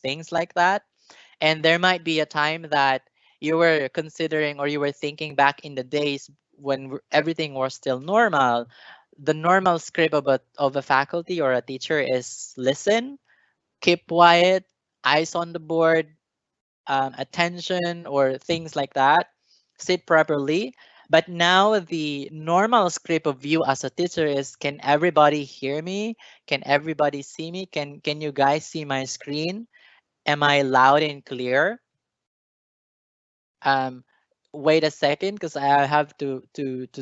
things like that. And there might be a time that you were considering or you were thinking back in the days when everything was still normal. The normal script of a faculty or a teacher is listen, keep quiet, eyes on the board, attention, or things like that, sit properly. But now the normal script of you as a teacher is, can everybody hear me? Can everybody see me? Can you guys see my screen? Am I loud and clear? Um, Wait a second, because I have to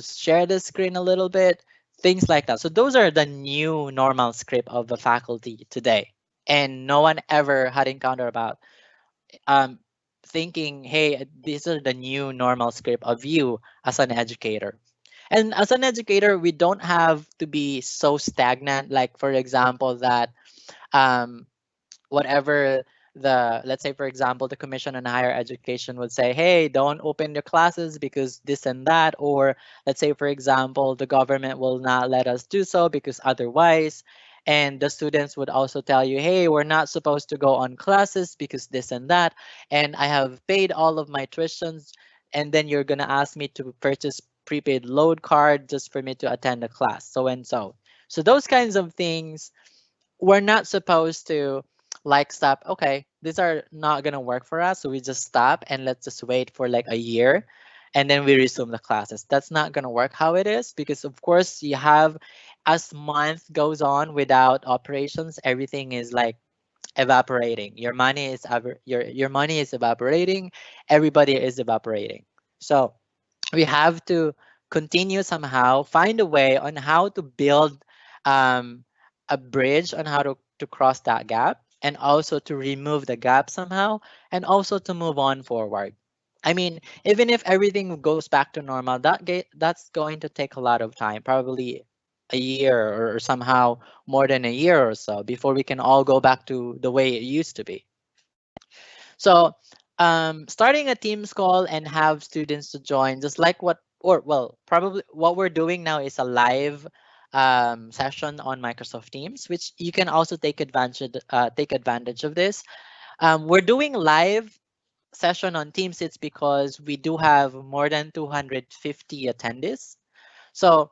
share the screen a little bit. Things like that. So those are the new normal script of the faculty today, and no one ever had encountered about um, thinking, hey, these are the new normal script of you as an educator. And as an educator, we don't have to be so stagnant. Like, for example, that um, whatever the, let's say, for example, the Commission on Higher Education would say, hey, don't open your classes because this and that. Or let's say, for example, the government will not let us do so because otherwise. And the students would also tell you, hey, we're not supposed to go on classes because this and that. And I have paid all of my tuitions. And then you're going to ask me to purchase prepaid load card just for me to attend a class, so and so. So those kinds of things, we're not supposed to like stop. Okay, these are not gonna work for us, so we just stop and let's just wait for like a year, and then we resume the classes. That's not gonna work how it is, because of course you have, as month goes on without operations, everything is like evaporating. Your money is your money is evaporating. Everybody is evaporating. So we have to continue somehow, find a way on how to build um, a bridge on how to cross that gap, and also to remove the gap somehow, and also to move on forward. I mean, even if everything goes back to normal, that's going to take a lot of time, probably a year, or somehow more than a year or so, before we can all go back to the way it used to be. So, starting a Teams call and have students to join, just like what, or well, probably what we're doing now is a live session on Microsoft Teams, which you can also take advantage of this. We're doing live session on Teams. It's because we do have more than 250 attendees. So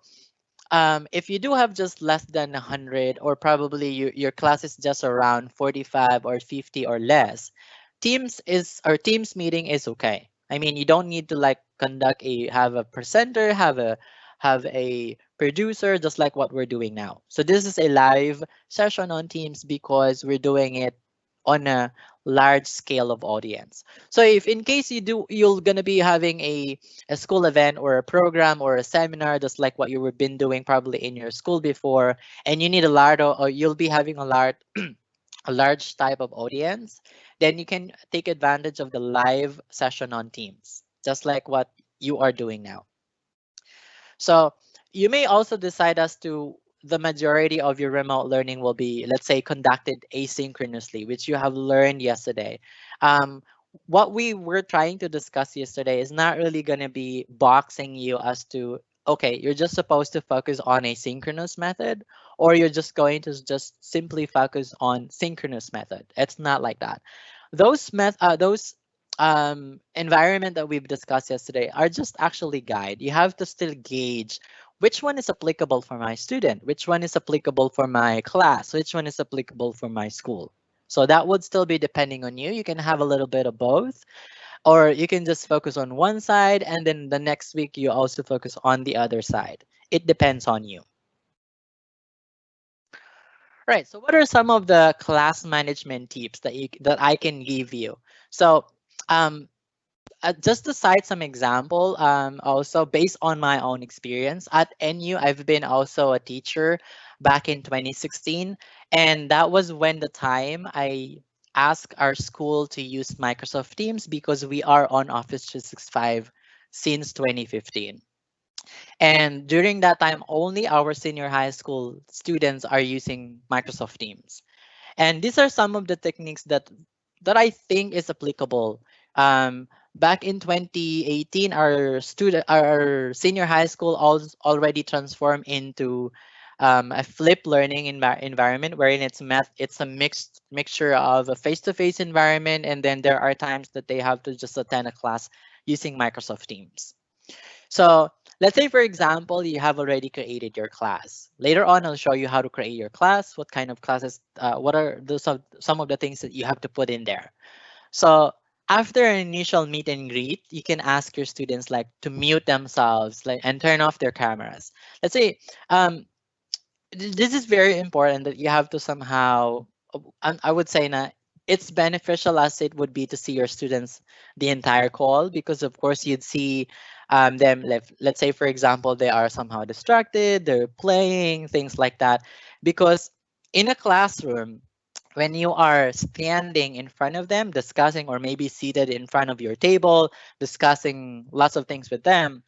if you do have just less than 100, or probably your class is just around 45 or 50 or less, Teams meeting is okay. I mean, you don't need to like have a presenter, have a producer, just like what we're doing now. So this is a live session on Teams because we're doing it on a large scale of audience. So if in case you're gonna be having a school event or a program or a seminar, just like what you were been doing probably in your school before, and you need a large, or you'll be having a large a large type of audience, then you can take advantage of the live session on Teams, just like what you are doing now. So you may also decide as to the majority of your remote learning will be, let's say, conducted asynchronously, which you have learned yesterday. Um, what we were trying to discuss yesterday is not really going to be boxing you as to, okay, you're just supposed to focus on a synchronous method, or you're just going to just simply focus on synchronous method. It's not like that. Those environment that we've discussed yesterday are just actually guide. You have to still gauge which one is applicable for my student, which one is applicable for my class, which one is applicable for my school. So that would still be depending on you. You can have a little bit of both, or you can just focus on one side and then the next week you also focus on the other side. It depends on you. Right. So what are some of the class management tips that I can give you? So um, just to cite some example, also based on my own experience at NU, I've been also a teacher back in 2016, and that was when the time I asked our school to use Microsoft Teams because we are on Office 365 since 2015. And during that time, only our senior high school students are using Microsoft Teams. And these are some of the techniques that I think is applicable. Back in 2018, our senior high school already transformed into a flip learning environment wherein it's a mixture of a face-to-face environment, and then there are times that they have to just attend a class using Microsoft Teams. So let's say, for example, you have already created your class. Later on, I'll show you how to create your class, what kind of classes, what are some of the things that you have to put in there. So after an initial meet and greet, you can ask your students like to mute themselves, like, and turn off their cameras. Let's say, um, this is very important that you have to somehow, I would say na, it's beneficial as it would be to see your students the entire call, because of course you'd see them, let's say for example they are somehow distracted, they're playing, things like that. Because in a classroom, when you are standing in front of them discussing, or maybe seated in front of your table discussing lots of things with them,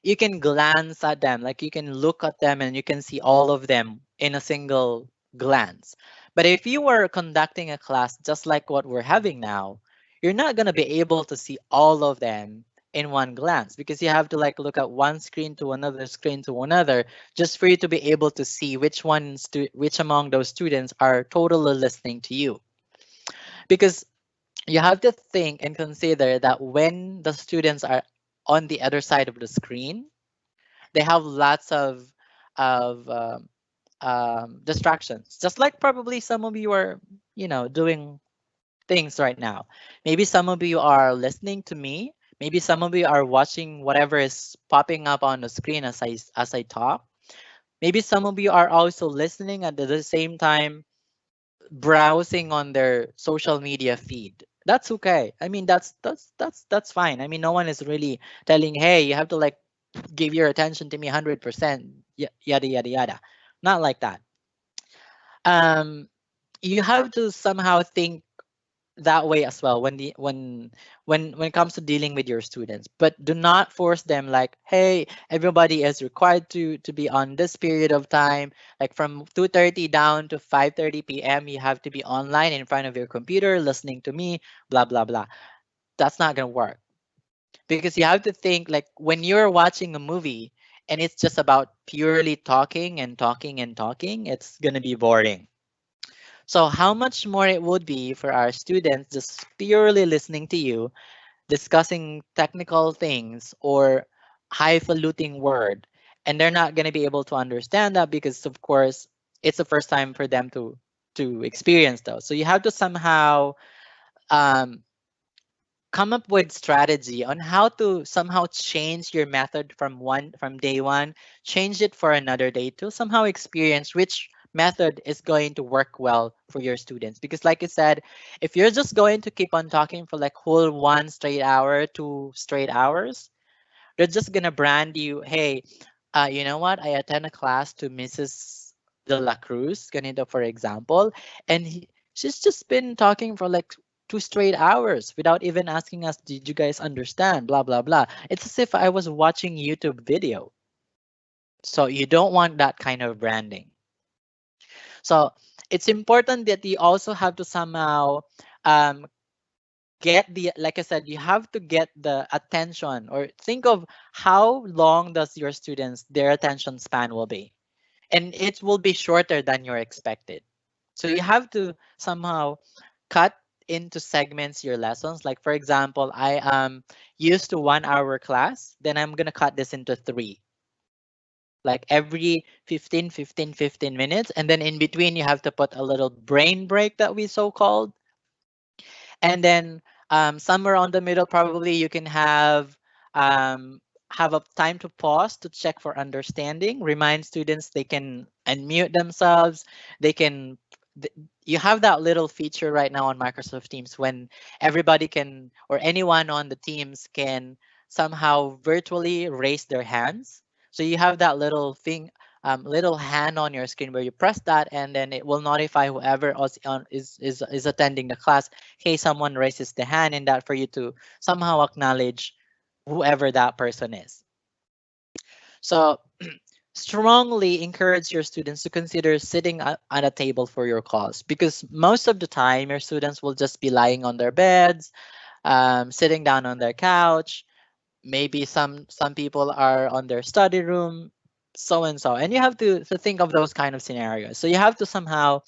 you can glance at them, like you can look at them and you can see all of them in a single glance. But if you were conducting a class just like what we're having now, you're not going to be able to see all of them in one glance, because you have to like look at one screen to another screen to another, just for you to be able to see which among those students are totally listening to you. Because you have to think and consider that when the students are on the other side of the screen, they have lots of distractions, just like probably some of you are, doing things right now. Maybe some of you are listening to me, maybe some of you are watching whatever is popping up on the screen as I talk. Maybe some of you are also listening at the same time, browsing on their social media feed. That's okay. I mean, that's fine. I mean, no one is really telling, hey, you have to like give your attention to me 100%, yada yada yada. Not like that. um you have to somehow think that way as well when it comes to dealing with your students, but do not force them like, hey, everybody is required to be on this period of time, like from 2:30 down to 5:30 p.m. you have to be online in front of your computer listening to me, blah blah blah. That's not going to work, because you have to think like when you're watching a movie and it's just about purely talking and talking and talking, it's going to be boring. So how much more it would be for our students just purely listening to you, discussing technical things or highfalutin word, and they're not going to be able to understand that, because of course it's the first time for them to experience those. So you have to somehow um, come up with strategy on how to somehow change your method from day one, change it for another day to somehow experience which method is going to work well for your students. Because like I said, if you're just going to keep on talking for like whole 1 straight hour, 2 straight hours, they're just gonna brand you, hey, you know what, I attend a class to Mrs. De La Cruz, ganito for example, and she's just been talking for like 2 straight hours without even asking us, did you guys understand, blah blah blah. It's as if I was watching YouTube video. So you don't want that kind of branding. So it's important that you also have to somehow um, get the, like I said, you have to get the attention, or think of how long does your students, their attention span will be, and it will be shorter than you're expected. So you have to somehow cut into segments your lessons. Like for example, I am used to 1 hour class, then I'm gonna cut this into three, like every 15 minutes, and then in between you have to put a little brain break that we so called. And then somewhere on the middle, probably you can um, have a time to pause to check for understanding. Remind students they can unmute themselves. They can. You have that little feature right now on Microsoft Teams when everybody can, or anyone on the teams can somehow virtually raise their hands. So you have that little thing, little hand on your screen where you press that, and then it will notify whoever is attending the class, hey, someone raises the hand, and that for you to somehow acknowledge whoever that person is. So strongly encourage your students to consider sitting at a table for your calls, because most of the time your students will just be lying on their beds, sitting down on their couch. Maybe some people are on their study room, so and so. And you have to think of those kind of scenarios. So you have to somehow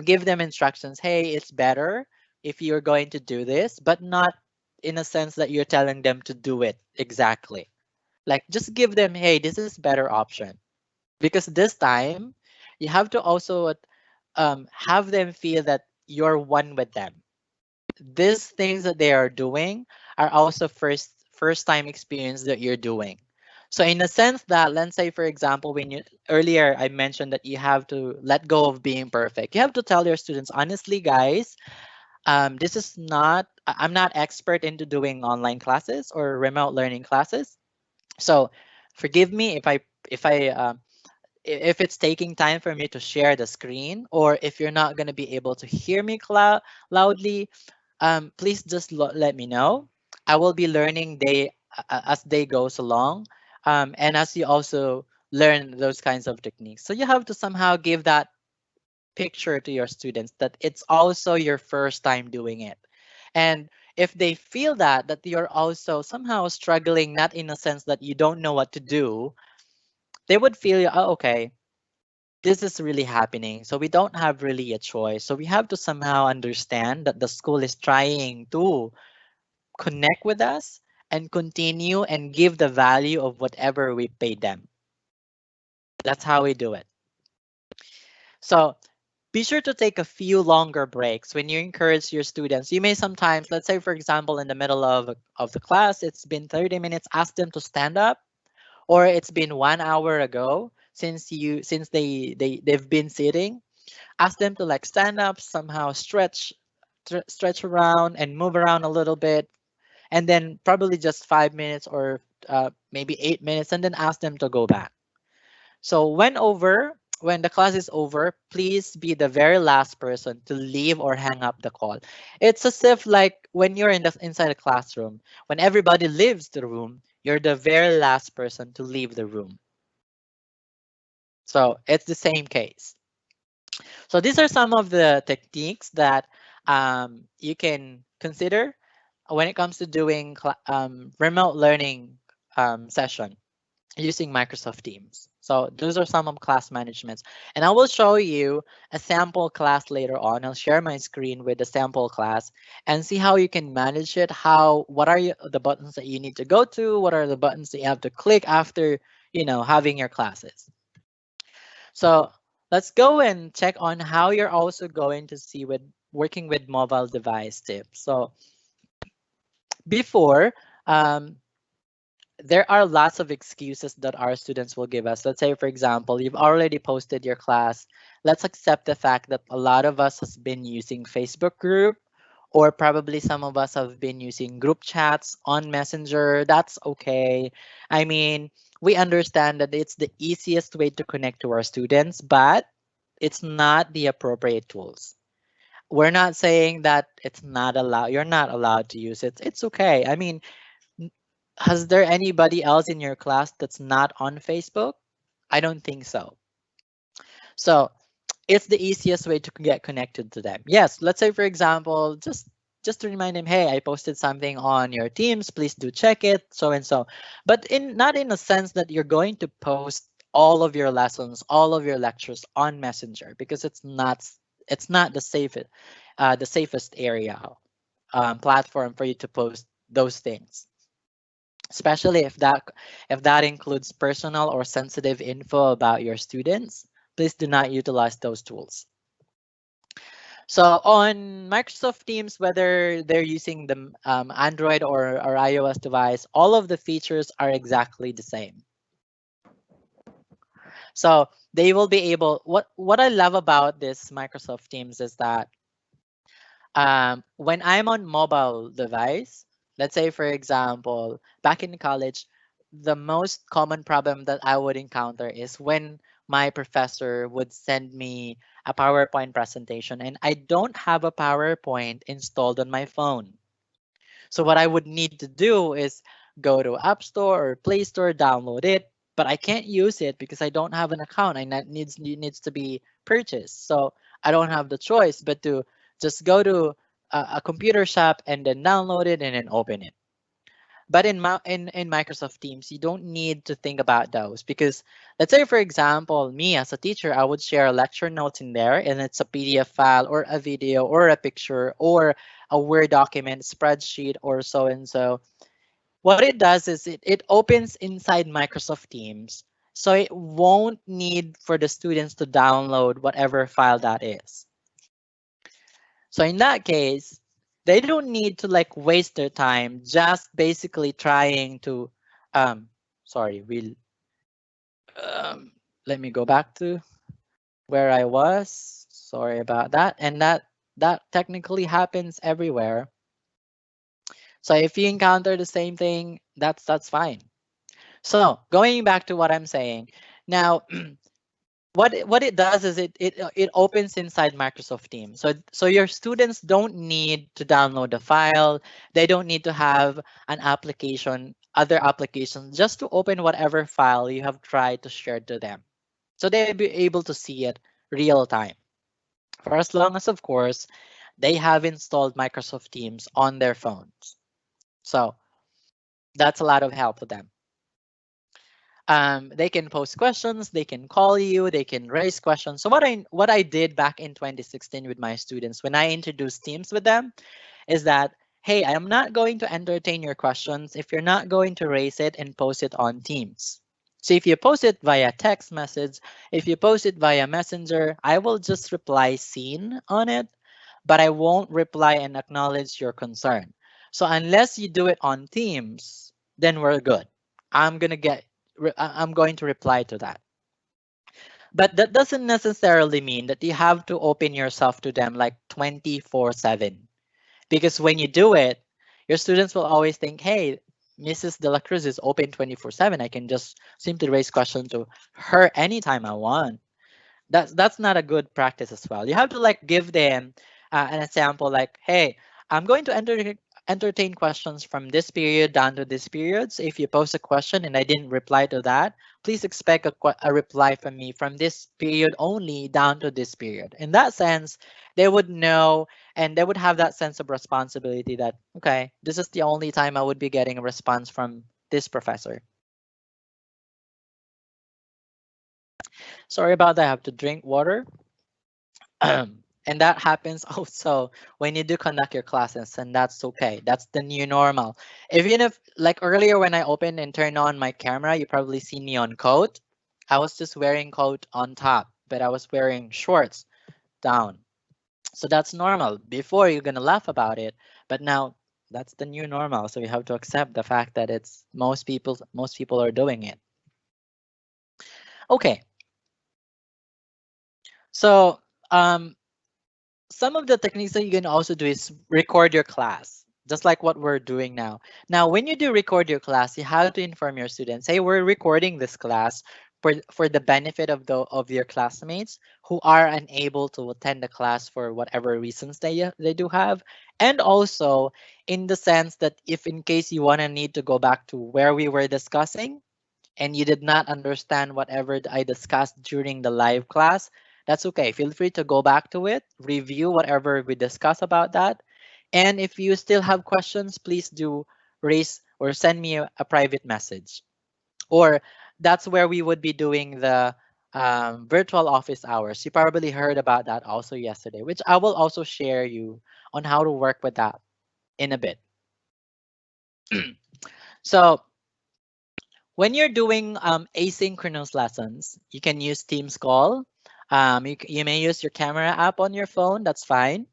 give them instructions. Hey, it's better if you're going to do this, but not in a sense that you're telling them to do it exactly. Like just give them, hey, this is better option. Because this time you have to also have them feel that you're one with them. These things that they are doing are also first time experience that you're doing. So in a sense that, let's say for example, when you earlier I mentioned that you have to let go of being perfect. You have to tell your students, honestly guys, this is not, I'm not expert into doing online classes or remote learning classes. So forgive me if it's taking time for me to share the screen, or if you're not going to be able to hear me loudly, please just let me know. I will be learning as day goes along, and as you also learn those kinds of techniques. So you have to somehow give that picture to your students that it's also your first time doing it. And if they feel that you're also somehow struggling, not in a sense that you don't know what to do, they would feel, oh, okay, this is really happening. So we don't have really a choice. So we have to somehow understand that the school is trying to connect with us and continue and give the value of whatever we paid them. That's how we do it. So be sure to take a few longer breaks when you encourage your students. You may sometimes, let's say for example, in the middle of the class, it's been 30 minutes, ask them to stand up, or it's been 1 hour ago since they've been sitting. Ask them to like stand up, somehow stretch around and move around a little bit, and then probably just 5 minutes or maybe 8 minutes, and then ask them to go back. So when the class is over, please be the very last person to leave or hang up the call. It's as if like when you're inside a classroom, when everybody leaves the room, you're the very last person to leave the room. So it's the same case. So these are some of the techniques that you can consider when it comes to doing remote learning session using Microsoft Teams. So those are some of class managements. And I will show you a sample class later on. I'll share my screen with the sample class and see how you can manage it. What are the buttons that you need to go to? What are the buttons that you have to click after, having your classes? So let's go and check on how you're also going to see with working with mobile device tips. So before, um, there are lots of excuses that our students will give us. Let's say, for example, you've already posted your class. Let's accept the fact that a lot of us has been using Facebook group, or probably some of us have been using group chats on Messenger. That's okay. I mean, we understand that it's the easiest way to connect to our students, but it's not the appropriate tools. We're not saying that it's not allowed. You're not allowed to use it. It's okay. I mean, has there anybody else in your class that's not on Facebook? I don't think so. So it's the easiest way to get connected to them. Yes, let's say for example, just to remind them, hey, I posted something on your Teams, please do check it, so and so. But not in a sense that you're going to post all of your lessons, all of your lectures on Messenger, because it's not the safest area platform for you to post those things, especially if that includes personal or sensitive info about your students. Please do not utilize those tools. So on Microsoft Teams, whether they're using the Android or iOS device, all of the features are exactly the same. So they will be able, what I love about this Microsoft Teams is that when I'm on mobile device, let's say for example, back in college, the most common problem that I would encounter is when my professor would send me a PowerPoint presentation and I don't have a PowerPoint installed on my phone. So what I would need to do is go to App Store or Play Store, download it, but I can't use it because I don't have an account and that needs to be purchased. So I don't have the choice but to just go to a computer shop and then download it and then open it. But in Microsoft Teams, you don't need to think about those because let's say, for example, me as a teacher, I would share lecture notes in there and it's a PDF file or a video or a picture or a Word document, spreadsheet or so and so. What it does is it opens inside Microsoft Teams. So it won't need for the students to download whatever file that is. So in that case, they don't need to like waste their time just basically trying to, um, sorry, we'll, um, let me go back to where I was. Sorry about that. And that technically happens everywhere. So if you encounter the same thing, that's fine. So going back to what I'm saying now, what it does is it opens inside Microsoft Teams. So your students don't need to download the file. They don't need to have an application, other applications, just to open whatever file you have tried to share to them. So they'll be able to see it real time. For as long as, of course, they have installed Microsoft Teams on their phones. So that's a lot of help for them. They can post questions, they can call you, they can raise questions. So what I did back in 2016 with my students when I introduced Teams with them is that, hey, I am not going to entertain your questions if you're not going to raise it and post it on Teams. So if you post it via text message, if you post it via Messenger, I will just reply seen on it, but I won't reply and acknowledge your concern. So unless you do it on Teams, then we're good. I'm gonna get I'm going to reply to that. But that doesn't necessarily mean that you have to open yourself to them like 24/7. Because when you do it, your students will always think, hey, Mrs. De La Cruz is open 24/7. I can just simply raise questions to her anytime I want. That's not a good practice as well. You have to like give them an example like, hey, I'm going to entertain questions from this period down to this period. So if you post a question and I didn't reply to that, please expect a reply from me from this period only down to this period. In that sense, they would know and they would have that sense of responsibility that, okay, this is the only time I would be getting a response from this professor. Sorry about that. I have to drink water. And that happens also when you do conduct your classes, and that's okay. That's the new normal. Even if, like earlier when I opened and turned on my camera, you probably see me on coat. I was just wearing coat on top, but I was wearing shorts down. So that's normal. Before you're gonna laugh about it, but now that's the new normal. So you have to accept the fact that it's most people are doing it. Okay. So some of the techniques that you can also do is record your class, just like what we're doing now. Now, when you do record your class, you have to inform your students, hey, we're recording this class for the benefit of your classmates who are unable to attend the class for whatever reasons they do have. And also in the sense that if in case you want to need to go back to where we were discussing, and you did not understand whatever I discussed during the live class, that's okay. Feel free to go back to it, review whatever we discussed about that. And if you still have questions, please do raise or send me a private message. Or that's where we would be doing the virtual office hours. You probably heard about that also yesterday, which I will also share you on how to work with that in a bit. So when you're doing asynchronous lessons, you can use Teams call. You may use your camera app on your phone. That's fine.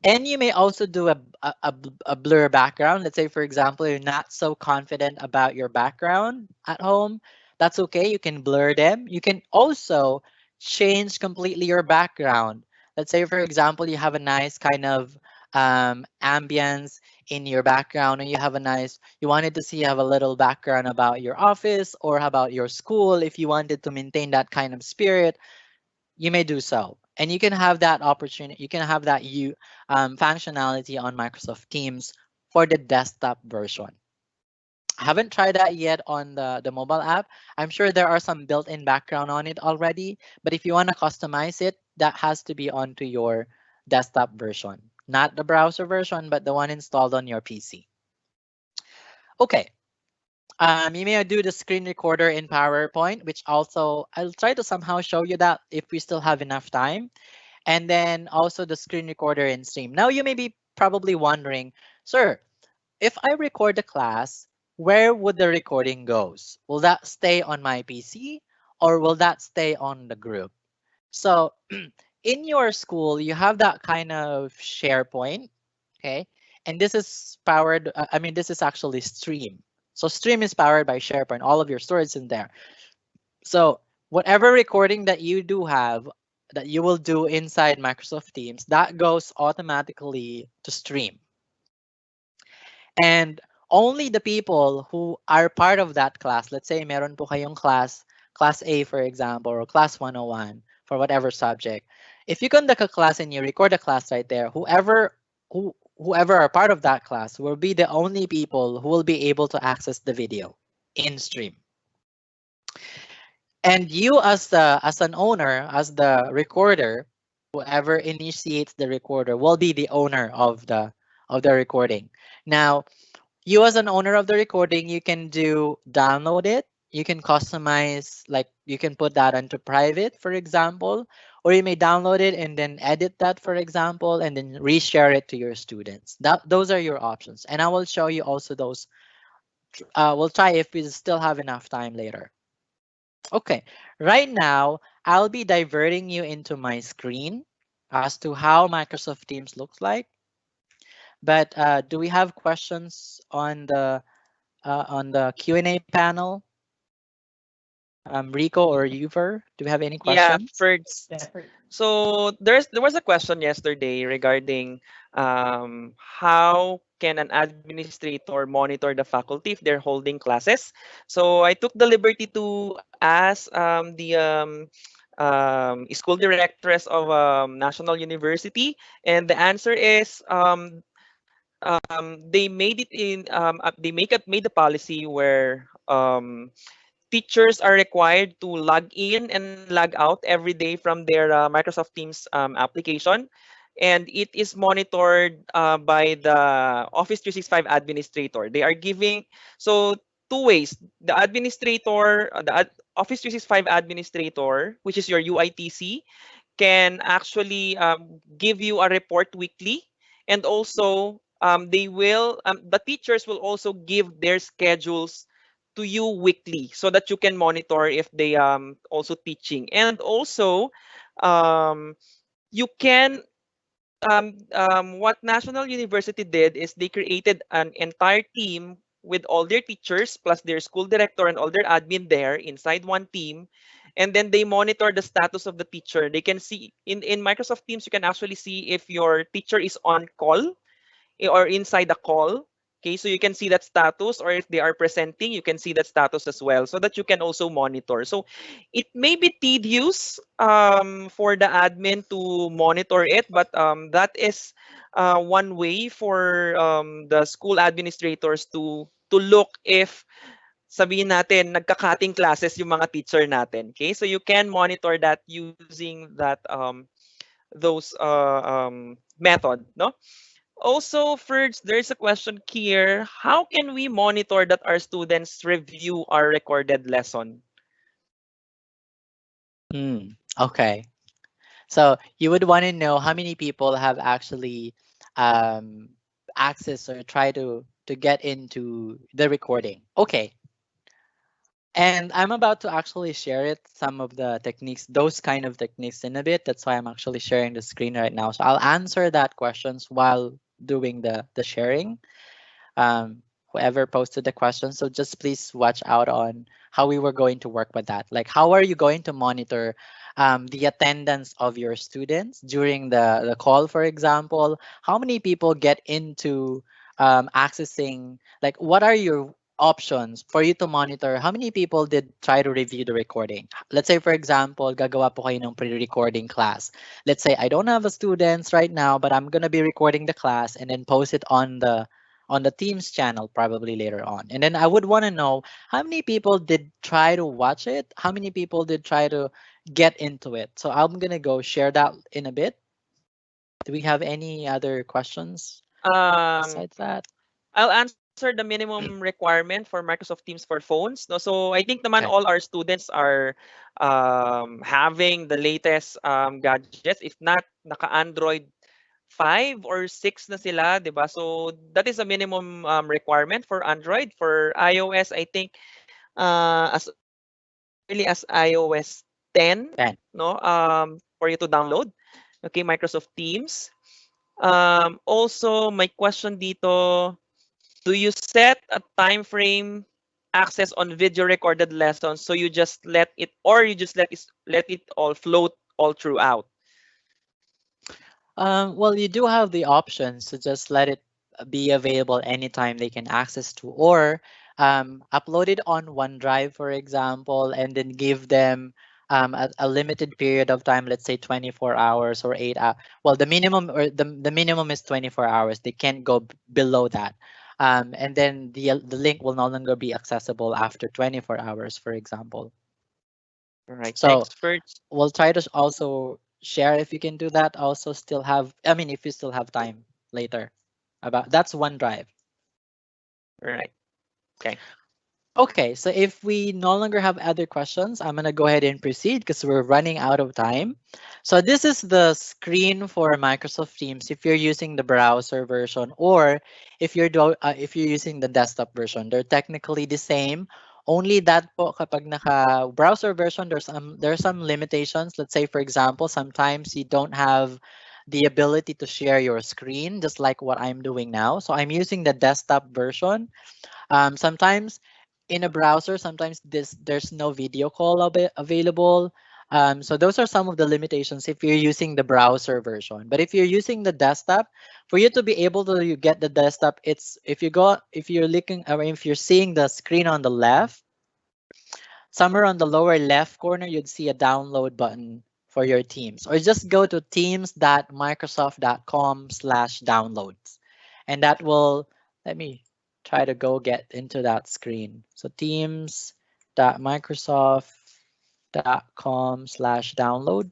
And you may also do a blur background. Let's say, for example, you're not so confident about your background at home. That's okay. You can blur them. You can also change completely your background. Let's say, for example, you have a nice kind of ambience in your background, and you wanted to see, you have a little background about your office or about your school. If you wanted to maintain that kind of spirit, you may do so. And you can have that opportunity, you can have that functionality on Microsoft Teams for the desktop version. I haven't tried that yet on the mobile app. I'm sure there are some built-in background on it already, but if you want to customize it, that has to be onto your desktop version, not the browser version, but the one installed on your PC. Okay. You may do the screen recorder in PowerPoint, which also I'll try to somehow show you that if we still have enough time. And then also the screen recorder in Stream. Now you may be probably wondering, sir, if I record the class, where would the recording goes? Will that stay on my PC or will that stay on the group? So in your school, you have that kind of SharePoint, okay? And this is powered, I mean, this is actually Stream. So Stream is powered by SharePoint, all of your storage in there. So whatever recording that you do have, that you will do inside Microsoft Teams, that goes automatically to Stream. And only the people who are part of that class, let's say meron po kayong class A for example, or class 101 for whatever subject. If you conduct a class and you record a class right there, whoever are part of that class will be the only people who will be able to access the video in Stream. And you as an owner, as the recorder, whoever initiates the recorder will be the owner of the recording. Now, you as an owner of the recording, you can download it. You can customize, like you can put that into private, for example, or you may download it and then edit that, for example, and then reshare it to your students. Those are your options. And I will show you also those. We'll try if we still have enough time later. Okay, right now, I'll be diverting you into my screen as to how Microsoft Teams looks like. But do we have questions on the Q&A panel? Rico or Uver, do we have any Yeah, questions? first. So there was a question yesterday regarding how can an administrator monitor the faculty if they're holding classes. So I took the liberty to ask the school directress of National University, and the answer is they made it in they made the policy where teachers are required to log in and log out every day from their Microsoft Teams application. And it is monitored by the Office 365 administrator. They are giving, so two ways. The administrator, Office 365 administrator, which is your UITC, can actually give you a report weekly, and also the teachers will also give their schedules to you weekly so that you can monitor if they also teaching. And also um, you can what National University did is they created an entire team with all their teachers plus their school director and all their admin there inside one team, and then they monitor the status of the teacher. They can see in Microsoft Teams, you can actually see if your teacher is on call or inside the call. Okay, so you can see that status, or if they are presenting, you can see that status as well, so that you can also monitor. So it may be tedious for the admin to monitor it, but that is one way for the school administrators to look if sabihin natin nagka-cutting classes yung mga teacher natin. Okay, so you can monitor that using that those method, no? Also, first, there's a question here. How can we monitor that our students review our recorded lesson? Okay. So you would want to know how many people have actually um, access or try to get into the recording. Okay. And I'm about to actually share it, some of the techniques, those kind of techniques in a bit. That's why I'm actually sharing the screen right now. So I'll answer that questions while doing the sharing. Um, Whoever posted the question. So just please watch out on how we were going to work with that. Like how are you going to monitor the attendance of your students during the call, for example? How many people get into accessing, like what are your options for you to monitor how many people did try to review the recording? Let's say, for example, gagawa po kayo ng pre-recording class. Let's say I don't have a students right now, but I'm gonna be recording the class and then post it on the Teams channel probably later on. And then I would want to know how many people did try to watch it, how many people did try to get into it. So I'm gonna go share that in a bit. Do we have any other questions Um, besides that? I'll answer are the minimum requirement for Microsoft Teams for phones. No, so I think naman Okay. all our students are having the latest gadgets. If not, naka-Android 5 or 6 na sila, 'di ba? So that is a minimum requirement for Android. For iOS, I think as early as iOS 10, 10. no, for you to download. Okay, Microsoft Teams. Also, my question dito, do you set a time frame access on video recorded lessons so you just let it, or you just let it all float all throughout? Well, you do have the options to just let it be available anytime they can access to, or upload it on OneDrive, for example, and then give them a limited period of time, let's say 24 hours or 8 hours. Well, the minimum or the minimum is 24 hours. They can't go below that. And then the link will no longer be accessible after 24 hours, for example. All right, So thanks first. we'll try to also share if you can do that. Also, still have, I mean, if you still have time later. About that's OneDrive. All right, okay. Okay, so if we no longer have other questions, I'm gonna go ahead and proceed because we're running out of time. So this is the screen for Microsoft Teams if you're using the browser version, or if you're using the desktop version. They're technically the same. Only that po kapag naka browser version, there's some limitations. Let's say for example, sometimes you don't have the ability to share your screen, just like what I'm doing now. So I'm using the desktop version. Sometimes in a browser, sometimes there's no video call available. So those are some of the limitations if you're using the browser version. But if you're using the desktop, for you to be able to you get the desktop, it's if you're looking or if you're seeing the screen on the left, somewhere on the lower left corner, you'd see a download button for your Teams, or just go to teams.microsoft.com/downloads, and that will let me try to go get into that screen. So teams.microsoft.com/download.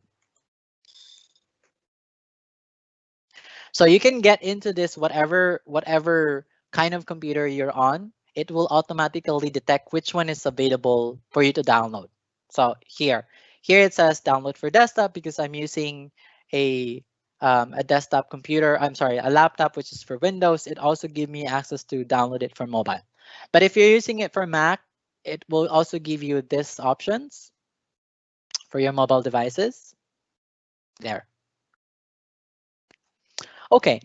So you can get into this whatever kind of computer you're on. It will automatically detect which one is available for you to download. So here it says download for desktop because I'm using a desktop computer. I'm sorry, a laptop which is for Windows. It also give me access to download it for mobile. But if you're using it for Mac, it will also give you this options for your mobile devices. There. Okay,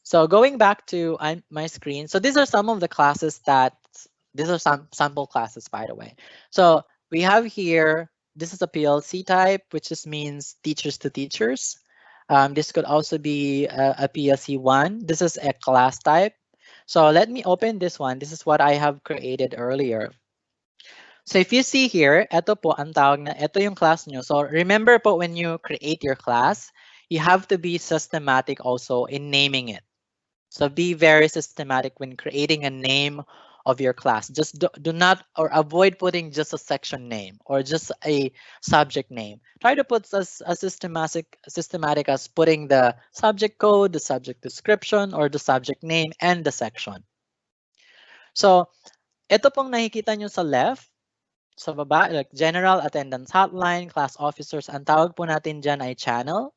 so going back to my screen. So these are some of the classes these are some sample classes, by the way. So we have here, this is a PLC type, which just means teachers to teachers. This could also be a PLC one. This is a class type. So let me open this one. This is what I have created earlier. So if you see here, ito po ang tawag na, ito yung class nyo. So remember po when you create your class, you have to be systematic also in naming it. So be very systematic when creating a name of your class. Just do not or avoid putting just a section name or just a subject name. Try to put as systematic as putting the subject code, the subject description, or the subject name and the section. So ito pong nakikita nyo sa left, sa baba, like general attendance hotline, class officers, ang tawag po natin dyan ay channel.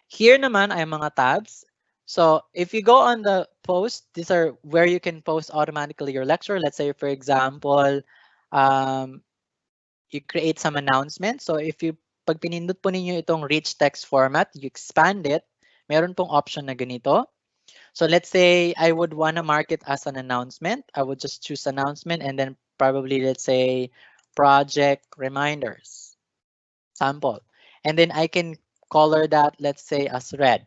Here naman ay mga tabs. So if you go on the post, these are where you can post automatically your lecture. Let's say, for example, you create some announcement. So if you, pag pinindot po ninyo itong rich text format, you expand it, meron pong option na ganito. So let's say I would want to mark it as an announcement. I would just choose announcement and then probably, let's say, project reminders, sample. And then I can color that, let's say, as red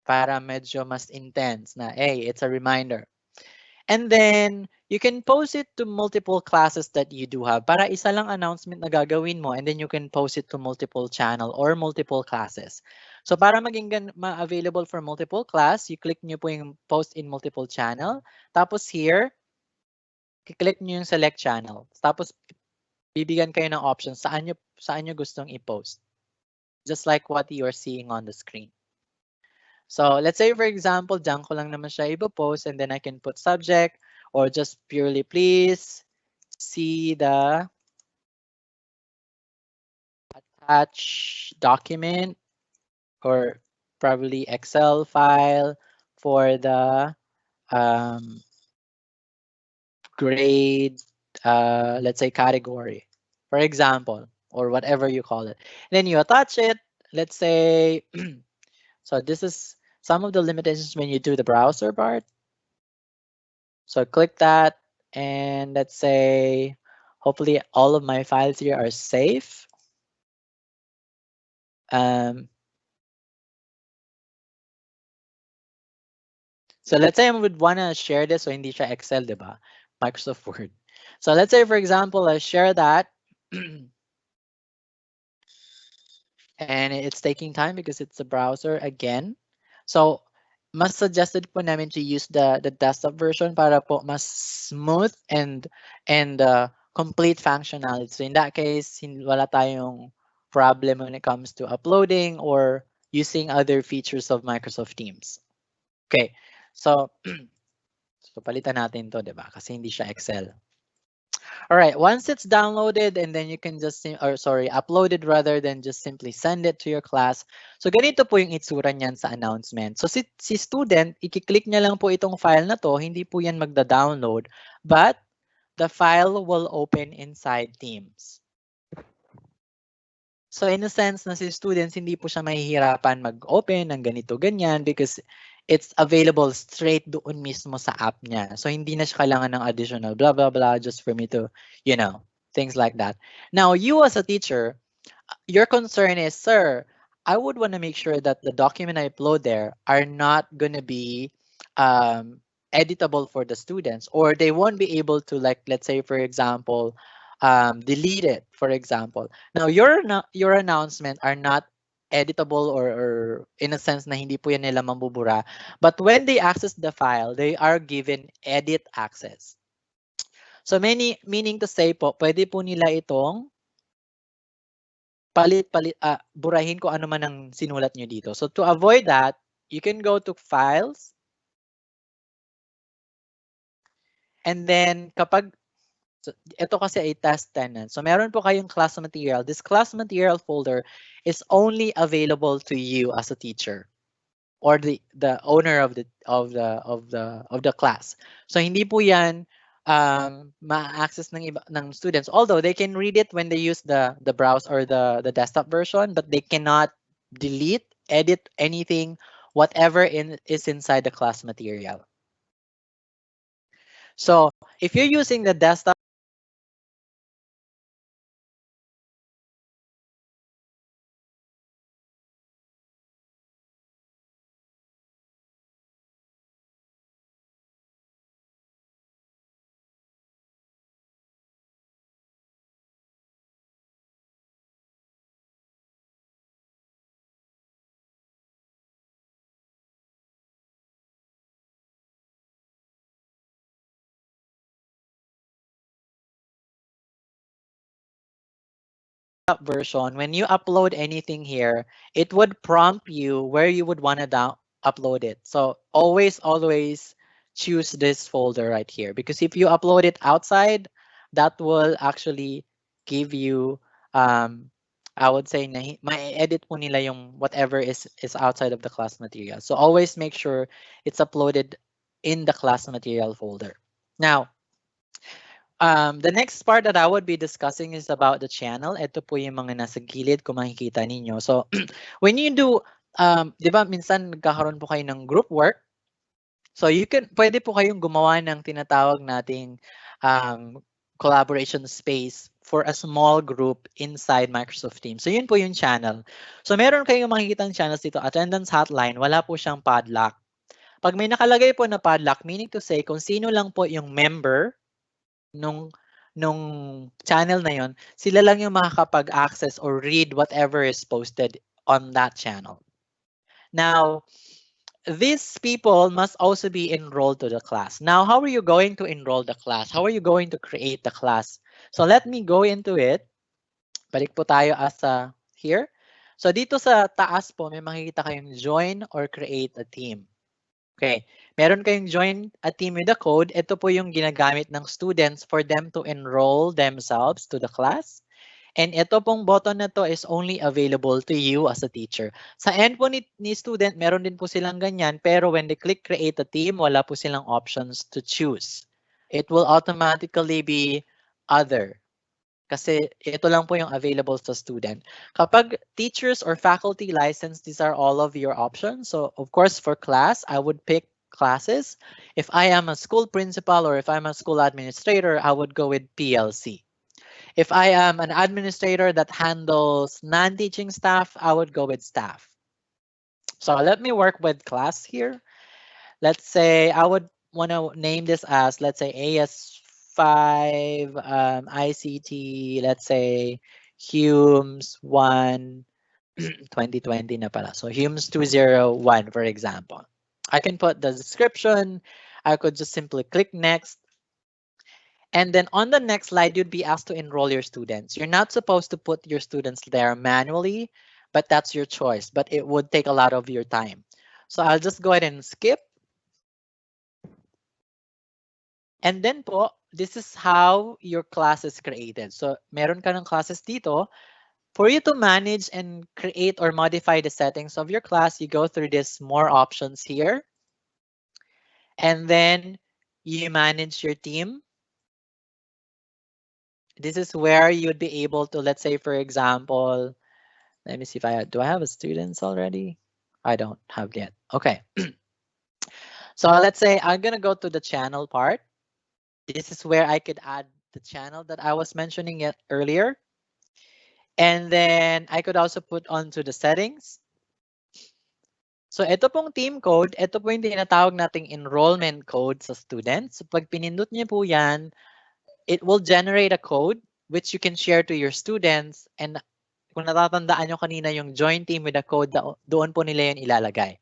para medyo mas intense na, hey, it's a reminder. And then you can post it to multiple classes that you do have. Para isa lang announcement na gagawin mo and then you can post it to multiple channel or multiple classes. So para maging ma-available for multiple class, you click nyo po yung post in multiple channel. Tapos here, click nyo yung select channel. Tapos bibigyan kayo ng options saan nyo gustong i-post. Just like what you are seeing on the screen. So let's say, for example, dyan ko lang naman siya ipopost, and then I can put subject or just purely please see the attached document or probably Excel file for the um, grade, let's say category, for example, or whatever you call it. Then you attach it. Let's say, so this is some of the limitations when you do the browser part. So click that, and let's say, hopefully all of my files here are safe. Um, so let's say I would want to share this so hindi siya Excel, diba? Microsoft Word. So let's say, for example, I share that. And it's taking time because it's a browser again. So mas suggested po namin to use the desktop version para po mas smooth and complete functionality. So in that case, wala tayong problem when it comes to uploading or using other features of Microsoft Teams. Okay, so so palitan natin to, 'di ba? Kasi hindi siya Excel. All right, once it's downloaded and then you can just, uploaded rather than just simply send it to your class. So ganito po yung itsura niyan sa announcement. So si student, i-click niya lang po itong file na to, hindi po yan magda-download, but the file will open inside Teams. So in a sense na si students, hindi po siya mahihirapan mag-open ng ganito ganyan because it's available straight doon mismo sa app niya. So hindi na siya kailangan ng additional blah blah blah just for me to, things like that. Now, you as a teacher, your concern is, sir, I would want to make sure that the document I upload there are not going to be editable for the students, or they won't be able to, like, let's say, for example, delete it, for example. Now, your announcement are not editable or in a sense na hindi po yan nila mambubura. But when they access the file, they are given edit access. So meaning to say po, pwede po nila itong burahin ko ano man ang sinulat nyo dito. So to avoid that, you can go to files. And then kapag, so, ito kasi ay test tenant. So meron po kayong class material. This class material folder is only available to you as a teacher or the owner of the class. So hindi po yan ma-access ng students, although they can read it when they use the browse or the desktop version, but they cannot delete, edit anything, whatever is inside the class material. So if you're using the desktop version, when you upload anything here, it would prompt you where you would want to upload it. So always choose this folder right here, because if you upload it outside, that will actually give you I would say na ma-edit po nila yung whatever is outside of the class material. So always make sure it's uploaded in the class material folder. Now, the next part that I would be discussing is about the channel. Ito po yung mga nasa gilid kung makikita ninyo. So when you do, di ba minsan nagkakaroon po kayo ng group work. So pwede po kayong gumawa ng tinatawag nating collaboration space for a small group inside Microsoft Teams. So yun po yung channel. So meron kayong makikita ng channels dito. Attendance hotline, wala po siyang padlock. Pag may nakalagay po na padlock, meaning to say kung sino lang po yung member nung channel na yon, sila lang yung makakapag-access or read whatever is posted on that channel. Now, these people must also be enrolled to the class. Now, how are you going to enroll the class? How are you going to create the class? So let me go into it. Balik po tayo as here. So dito sa taas po, may makikita kayong join or create a team. Okay, meron kayong join a team with a code. Ito po yung ginagamit ng students for them to enroll themselves to the class. And ito pong button na to is only available to you as a teacher. Sa end po ni student, meron din po silang ganyan. Pero when they click create a team, wala po silang options to choose. It will automatically be other. Kasi ito lang po yung available sa student. Kapag teachers or faculty license, these are all of your options. So of course, for class, I would pick classes. If I am a school principal or if I'm a school administrator, I would go with PLC. If I am an administrator that handles non-teaching staff, I would go with staff. So let me work with class here. Let's say I would want to name this as, let's say, AS5 ICT, let's say Humes 1 2020 na pala. So Humes 201, for example. I can put the description. I could just simply click next. And then on the next slide, you'd be asked to enroll your students. You're not supposed to put your students there manually, but that's your choice. But it would take a lot of your time. So I'll just go ahead and skip. And then po, this is how your class is created. So meron ka ng classes dito. For you to manage and create or modify the settings of your class, you go through this more options here. And then you manage your team. This is where you'd be able to, let's say, for example, let me see if do I have a students already? I don't have yet. Okay. So let's say I'm going to go to the channel part. This is where I could add the channel that I was mentioning it earlier. And then I could also put onto the settings. So ito pong team code, ito po yung tinatawag nating enrollment code sa students. So pag pinindot niyo po yan, it will generate a code which you can share to your students. And kung natatandaan nyo kanina yung join team with a code, doon po nila yun ilalagay.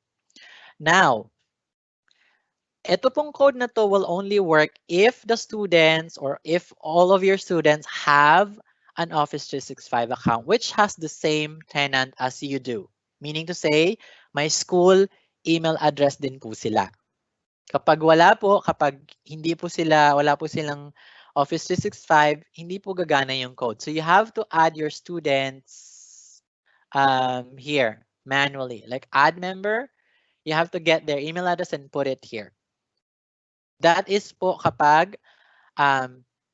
Now, ito pong code na to will only work if the students or if all of your students have an Office 365 account which has the same tenant as you do. Meaning to say, my school email address din po sila. Kapag wala po, kapag hindi po sila, wala po silang Office 365, hindi po gagana yung code. So you have to add your students here manually. Like add member, you have to get their email address and put it here. That is po kapag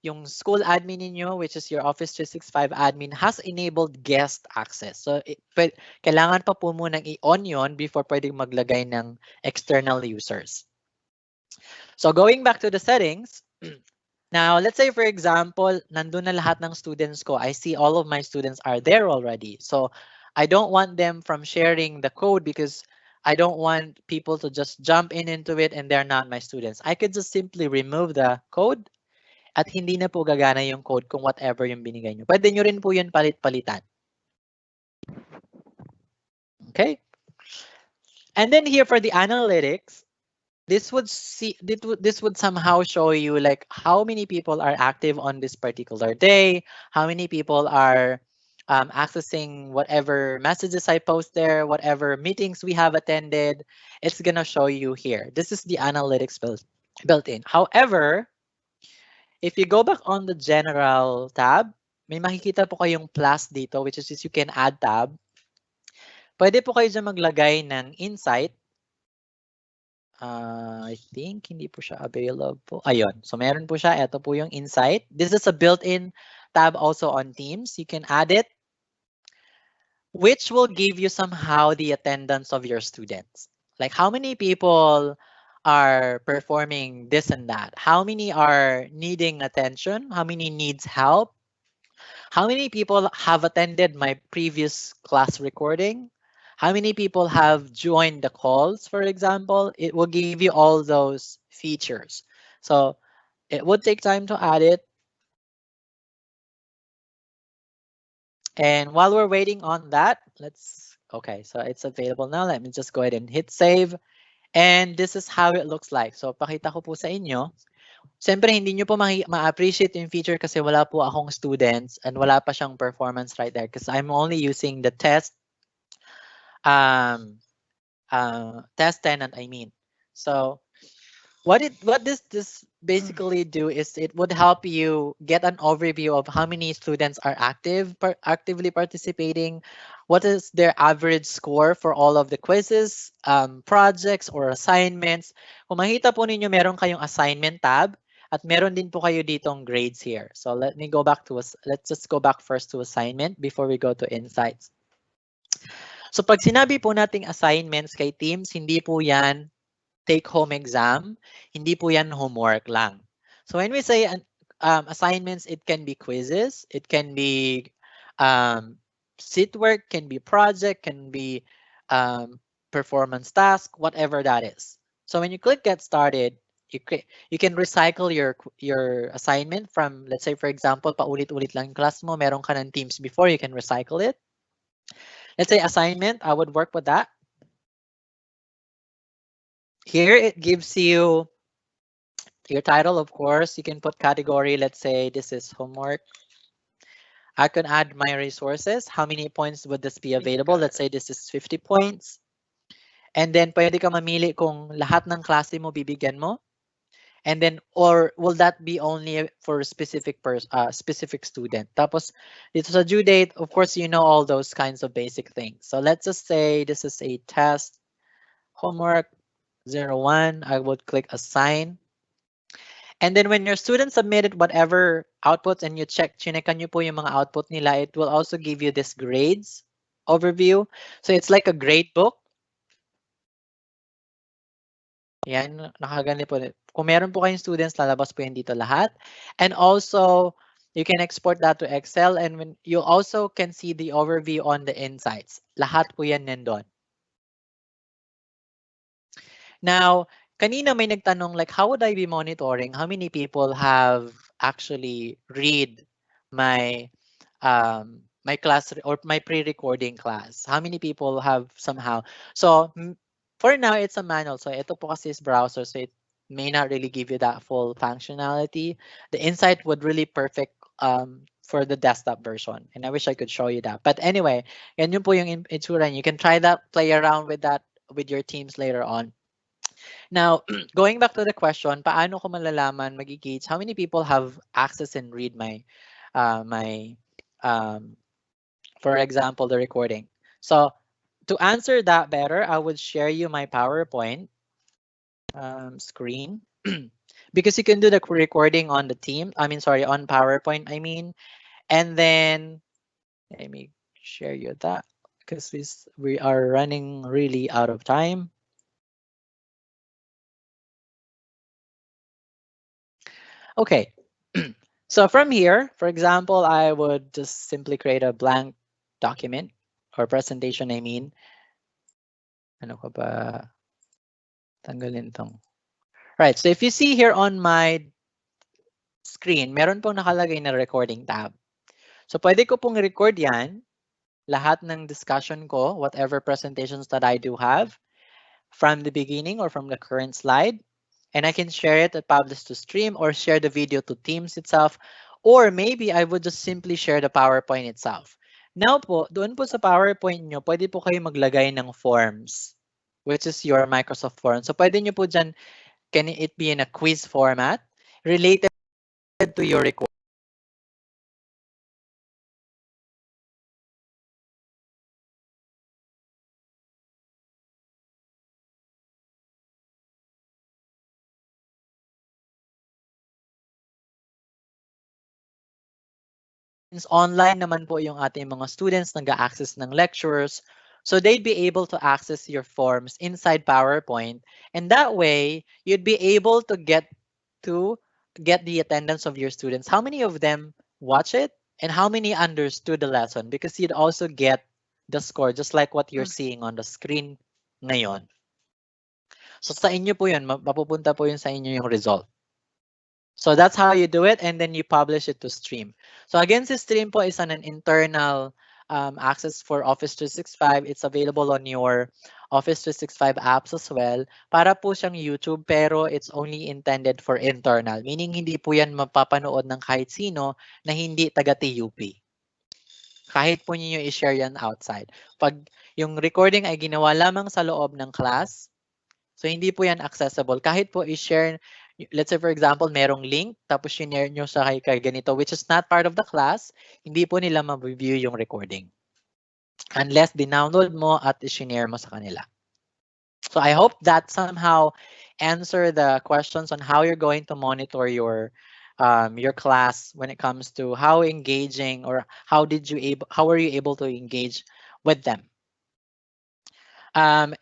yung school admin ninyo, which is your Office 365 admin, has enabled guest access. So kailangan pa po munang i-on yun before pwedeng maglagay ng external users. So going back to the settings, now let's say for example, nandun na lahat ng students ko. I see all of my students are there already. So I don't want them from sharing the code because I don't want people to just jump into it and they're not my students. I could just simply remove the code at hindi na po gagana yung code kung whatever yung binigay nyo. Pwede nyo rin po yun palit-palitan. Okay. And then here for the analytics, this would somehow show you like how many people are active on this particular day, how many people are accessing whatever messages I post there, whatever meetings we have attended. It's gonna show you here. This is the analytics built in. However, if you go back on the general tab, may makikita po kayong plus dito, which is you can add tab. Pwede po kayo dyan maglagay ng insight. I think hindi po siya available. Ayun. So meron po siya. Ito po yung insight. This is a built-in tab also on Teams. You can add it, which will give you somehow the attendance of your students. Like how many people are performing this and that? How many are needing attention? How many needs help? How many people have attended my previous class recording? How many people have joined the calls, for example? It will give you all those features. So it would take time to add it. And while we're waiting on that, okay, so it's available now. Let me just go ahead and hit save. And this is how it looks like. So pakita ko po sa inyo. Siyempre, hindi nyo po ma-appreciate yung feature kasi wala po akong students and wala pa siyang performance right there because I'm only using the test test tenant, I mean. So what this basically do is it would help you get an overview of how many students are actively participating, what is their average score for all of the quizzes, projects or assignments. Kung makita po ninyo, meron kayong assignment tab at meron din po kayo ditong grades here. So let's just go back first to assignment before we go to insights. So pag sinabi po nating assignments kay teams, hindi po yan take-home exam, hindi po yan homework lang. So when we say assignments, it can be quizzes, it can be sit work, can be project, can be performance task, whatever that is. So when you click get started, you can recycle your assignment from, let's say for example, paulit-ulit lang yung class mo, meron ka ng teams before, you can recycle it. Let's say assignment, I would work with that. Here it gives you your title, of course. You can put category. Let's say this is homework. I can add my resources. How many points would this be available? Let's say this is 50 points. And then pwede ka mamili kung lahat ng klase mo bibigyan mo. And then, or will that be only for specific student? Tapos, dito sa due date, of course, you know all those kinds of basic things. So let's just say this is a test homework 01. I would click assign. And then when your student submitted whatever outputs and you chinekan nyo po yung mga output nila, it will also give you this grades overview. So it's like a grade book. Yan, nakagani po. Kung meron po kayong students, lalabas po yan dito lahat. And also, you can export that to Excel and when you also can see the overview on the insights. Lahat po yan nandun. Now, kanina may nagtanong like, how would I be monitoring how many people have actually read my my class or my pre-recording class? How many people have somehow? So for now, it's a manual. So ito po kasi is browser, so it may not really give you that full functionality. The Insight would really perfect for the desktop version. And I wish I could show you that. But anyway, yan yun po yung itsura. You can try that, play around with that with your teams later on. Now, going back to the question, paano ko malalaman, magi-gauge how many people have access and read my, for example, the recording. So to answer that better, I would share you my PowerPoint screen because you can do the recording on the team. On PowerPoint, and then let me share you that because we are running really out of time. Okay, so from here, for example, I would just simply create a blank document or presentation, Ano ko ba? Tanggalin tong. Right, so if you see here on my screen, meron pong nakalagay na recording tab. So pwede ko pong record yan, lahat ng discussion ko, whatever presentations that I do have, from the beginning or from the current slide. And I can share it and publish to stream or share the video to Teams itself. Or maybe I would just simply share the PowerPoint itself. Now po, doon po sa PowerPoint nyo, pwede po kayo maglagay ng forms, which is your Microsoft Forms. So pwede nyo po dyan, can it be in a quiz format related to your record? Online naman po yung ating mga students nag-access ng lectures. So they'd be able to access your forms inside PowerPoint. And that way, you'd be able to get the attendance of your students. How many of them watch it? And how many understood the lesson? Because you'd also get the score, just like what you're seeing on the screen ngayon. So sa inyo po yun, mapupunta po yun sa inyo yung result. So that's how you do it, and then you publish it to Stream. So again, si Stream po is an internal access for Office 365. It's available on your Office 365 apps as well. Para po siyang YouTube, pero it's only intended for internal. Meaning hindi po yan mapapanood ng kahit sino na hindi taga-TUP. Kahit po ninyo i-share yan outside. Pag yung recording ay ginawa lamang sa loob ng class, so hindi po yan accessible. Kahit po i-share, let's say for example, merong link, tapos share nyo sa kay ganito, which is not part of the class, hindi po nila ma-view yung recording. Unless dinownload mo at i-share mo sa kanila. So I hope that somehow answer the questions on how you're going to monitor your class when it comes to how engaging or how were you able to engage with them.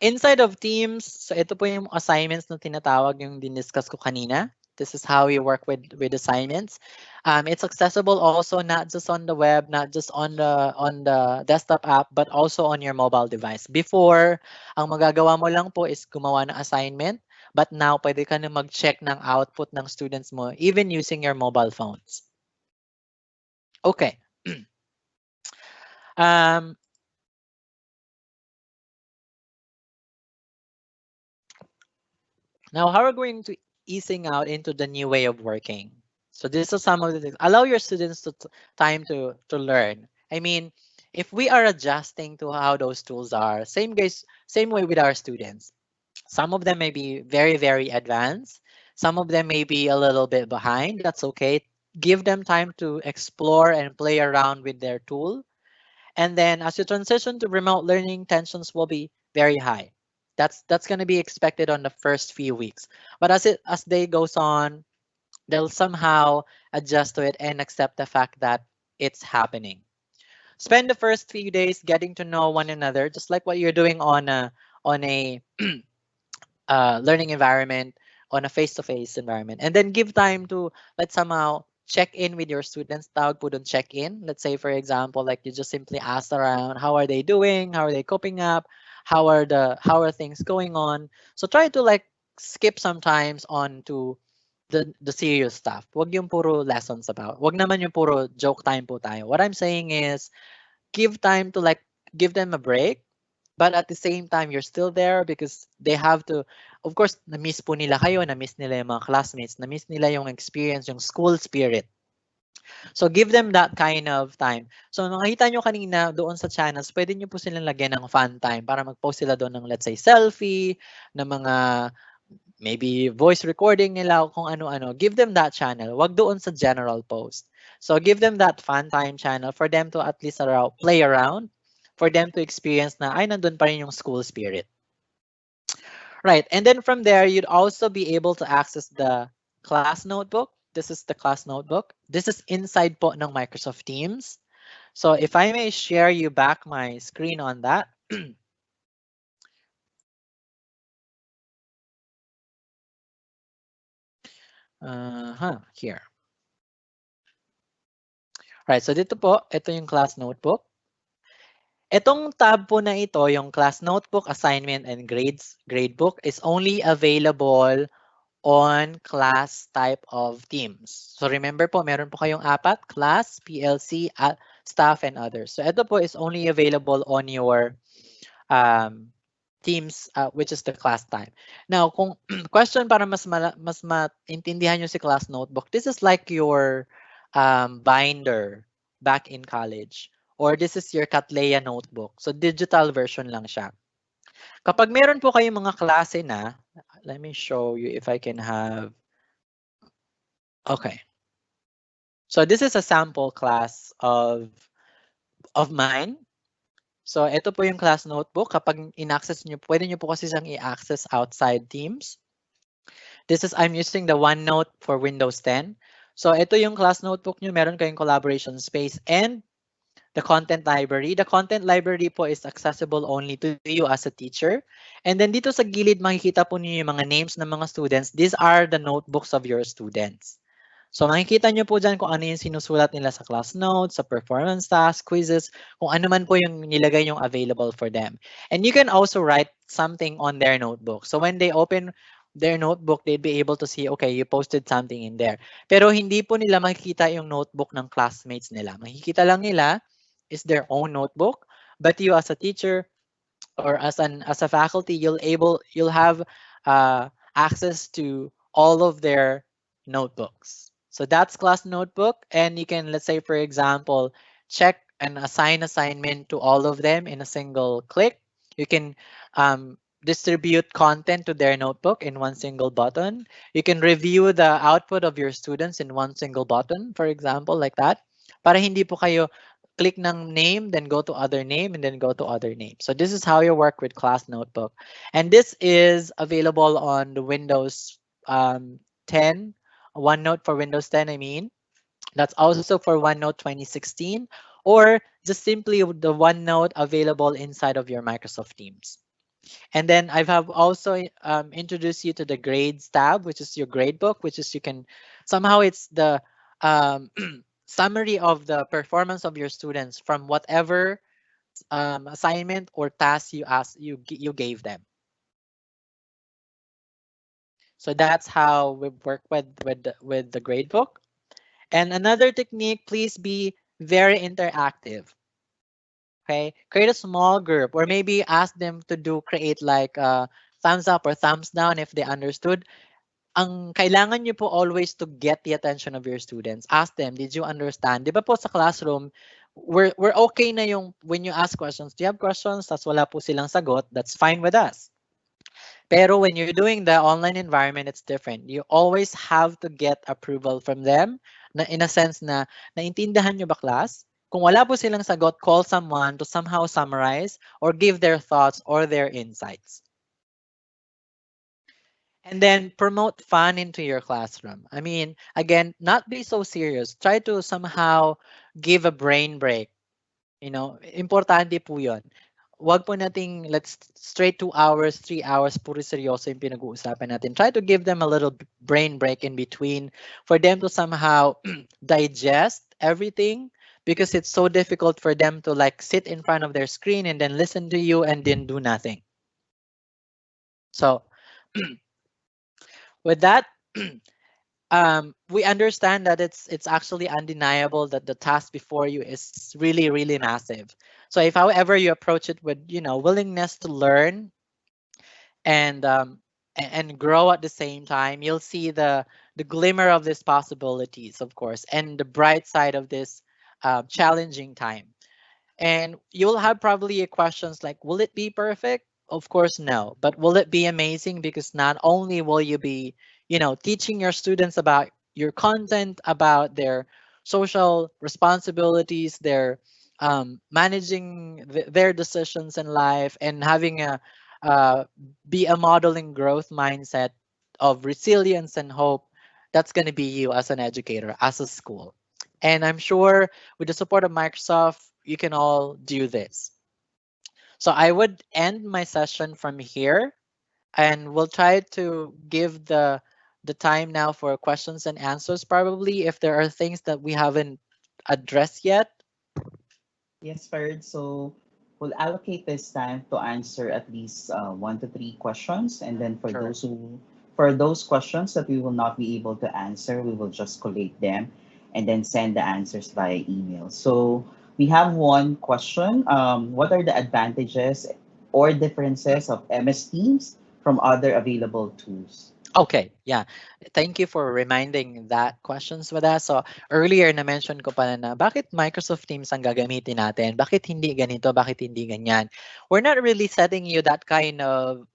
Inside of Teams, so ito po yung assignments na tinatawag yung diniscuss ko kanina. This is how you work with assignments. It's accessible also not just on the web, not just on the desktop app, but also on your mobile device. Before, ang magagawa mo lang po is gumawa ng assignment, but now pwede ka na mag-check ng output ng students mo even using your mobile phones. Okay. Now, how are we going to easing out into the new way of working? So these are some of the things. Allow your students time to learn. I mean, if we are adjusting to how those tools are, same way with our students. Some of them may be very, very advanced. Some of them may be a little bit behind. That's okay. Give them time to explore and play around with their tool. And then as you transition to remote learning, tensions will be very high. That's going to be expected on the first few weeks. But as day goes on, they'll somehow adjust to it and accept the fact that it's happening. Spend the first few days getting to know one another, just like what you're doing on a learning environment, on a face-to-face environment, and then give time to let's somehow check in with your students. Tawag po dun check in. Let's say for example, like you just simply ask around, how are they doing? How are they coping up? How are things going on? So try to like skip sometimes on to the serious stuff. Wag yung puro lessons about. Wag naman yung puro joke time po tayo. What I'm saying is give time to like give them a break, but at the same time you're still there because they have to, of course, na-miss po nila kayo, na-miss nila yung mga classmates, na-miss nila yung experience, yung school spirit. So give them that kind of time. So nakita nyo kanina doon sa channels, pwede nyo po silang lagyan ng fun time para mag-post sila doon ng let's say selfie, na mga maybe voice recording nila o kung ano-ano. Give them that channel. Wag doon sa general post. So give them that fun time channel for them to at least play around, for them to experience na ay nandun pa rin yung school spirit. Right, and then from there, you'd also be able to access the class notebook. This is the class notebook. This is inside po ng Microsoft Teams. So if I may share you back my screen on that. Here. Right, so dito po, ito yung class notebook. Itong tab po na ito, yung class notebook, assignment, and gradebook is only available on class type of Teams. So remember po, meron po kayong apat, class, PLC, staff, and others. So ito po is only available on your Teams, which is the class type. Now, kung question para mas maintindihan nyo si class notebook, this is like your binder back in college. Or this is your Cattleya notebook. So digital version lang siya. Kapag meron po kayong mga klase na, let me show you if I can have, okay. So this is a sample class of mine. So ito po yung class notebook. Kapag in-access nyo, pwede nyo po kasi siyang i-access outside Teams. This is, I'm using the OneNote for Windows 10. So ito yung class notebook nyo. Meron kayong collaboration space and the content library. The content library po is accessible only to you as a teacher. And then dito sa gilid, makikita po niyo yung mga names ng mga students. These are the notebooks of your students. So makikita nyo po dyan kung ano yung sinusulat nila sa class notes, sa performance tasks, quizzes, kung ano man po yung nilagay yung available for them. And you can also write something on their notebook. So when they open their notebook, they'd be able to see, okay, you posted something in there. Pero hindi po nila makikita yung notebook ng classmates nila. Makikita lang nila is their own notebook, but you as a teacher or as a faculty, you'll have access to all of their notebooks. So that's class notebook, and you can, let's say for example, check and assign assignment to all of them in a single click. You can distribute content to their notebook in one single button. You can review the output of your students in one single button, for example, like that. Para hindi po kayo click ng name, then go to other name, and then go to other name. So this is how you work with Class Notebook. And this is available on the Windows 10, OneNote for Windows 10, I mean. That's also for OneNote 2016, or just simply the OneNote available inside of your Microsoft Teams. And then I have also introduced you to the grades tab, which is your gradebook, which is you can somehow it's the um, summary of the performance of your students from whatever assignment or task you gave them. So that's how we work with the gradebook. And another technique, please be very interactive. Okay, create a small group, or maybe ask them to create like thumbs up or thumbs down if they understood. Ang kailangan nyo po always to get the attention of your students. Ask them, did you understand? Di ba po sa classroom, we're okay na yung when you ask questions, do you have questions? Tas wala po silang sagot, that's fine with us. Pero when you're doing the online environment, it's different. You always have to get approval from them na in a sense na naintindihan nyo ba class? Kung wala po silang sagot, call someone to somehow summarize or give their thoughts or their insights. And then promote fun into your classroom. I mean, again, not be so serious. Try to somehow give a brain break. You know, importante po yun. Wag po nating let's straight 2 hours, 3 hours, puro seryoso yung pinag-uusapan natin. Try to give them a little brain break in between for them to somehow digest everything, because it's so difficult for them to like sit in front of their screen and then listen to you and then do nothing. So with that, we understand that it's actually undeniable that the task before you is really, really massive. So if however you approach it with willingness to learn and grow at the same time, you'll see the glimmer of these possibilities, of course, and the bright side of this challenging time. And you'll have probably questions like, will it be perfect? Of course, no. But will it be amazing? Because not only will you be, teaching your students about your content, about their social responsibilities, their managing their decisions in life, and having uh, be a modeling growth mindset of resilience and hope. That's going to be you as an educator, as a school. And I'm sure with the support of Microsoft, you can all do this. So I would end my session from here, and we'll try to give the time now for questions and answers, probably if there are things that we haven't addressed yet. Yes, Ferd. So we'll allocate this time to answer at least 1 to 3 questions, and then Sure. for those questions that we will not be able to answer, we will just collate them and then send the answers via email. So we have one question. What are the advantages or differences of MS Teams from other available tools? Okay, yeah. Thank you for reminding that questions with us. So earlier na-mention ko pa na bakit Microsoft Teams ang gagamitin natin? Bakit hindi ganito? Bakit hindi ganyan? We're not really setting you that kind of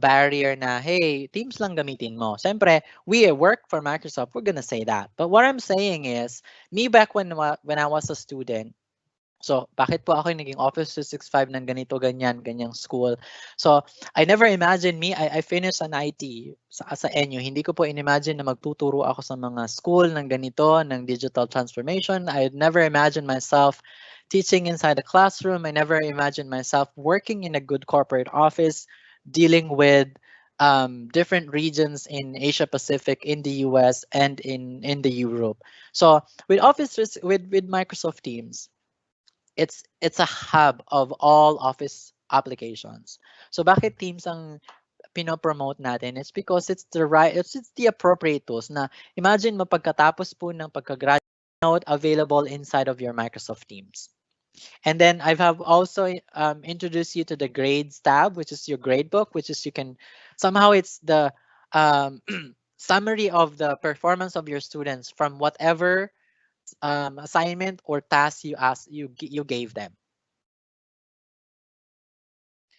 barrier na, hey, Teams lang gamitin mo. Siyempre, we work for Microsoft, we're gonna say that. But what I'm saying is, me back when I was a student, so, bakit po ako naging Office 365 ng ganito, ganyan, ganyang school? So, I never imagined I finished an IT sa NU. Hindi ko po in-imagine na magtuturo ako sa mga school ng ganito, ng digital transformation. I never imagined myself teaching inside a classroom. I never imagined myself working in a good corporate office, dealing with different regions in Asia Pacific, in the US, and in the Europe. So, with with Microsoft Teams, it's a hub of all Office applications. So bakit Teams ang pinopromote natin? It's because it's it's the appropriate tools na imagine mo pagkatapos po ng pagka-graduate available inside of your Microsoft Teams. And then I have also introduced you to the grades tab, which is your gradebook, which is you can somehow it's the summary of the performance of your students from whatever assignment or task you gave them.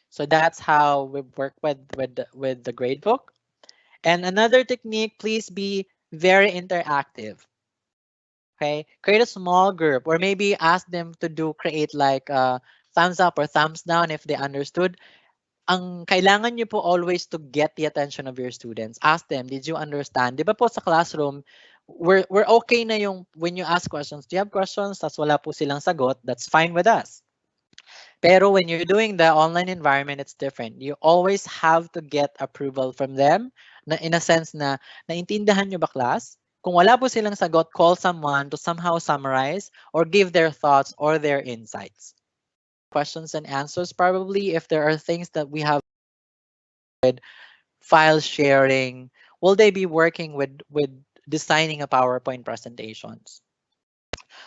So that's how we work with the gradebook. And another technique, please be very interactive. Okay, create a small group or maybe ask them to create like thumbs up or thumbs down if they understood. Ang kailangan nyo po always to get the attention of your students. Ask them, did you understand? Di ba po sa classroom, we're okay na yung when you ask questions, do you have questions? Tas wala po silang sagot, that's fine with us. Pero when you're doing the online environment, it's different. You always have to get approval from them na in a sense na naintindihan nyo ba class? Kung wala po silang sagot, call someone to somehow summarize or give their thoughts or their insights. Questions and answers probably if there are things that we have with file sharing, will they be working with designing a PowerPoint presentations?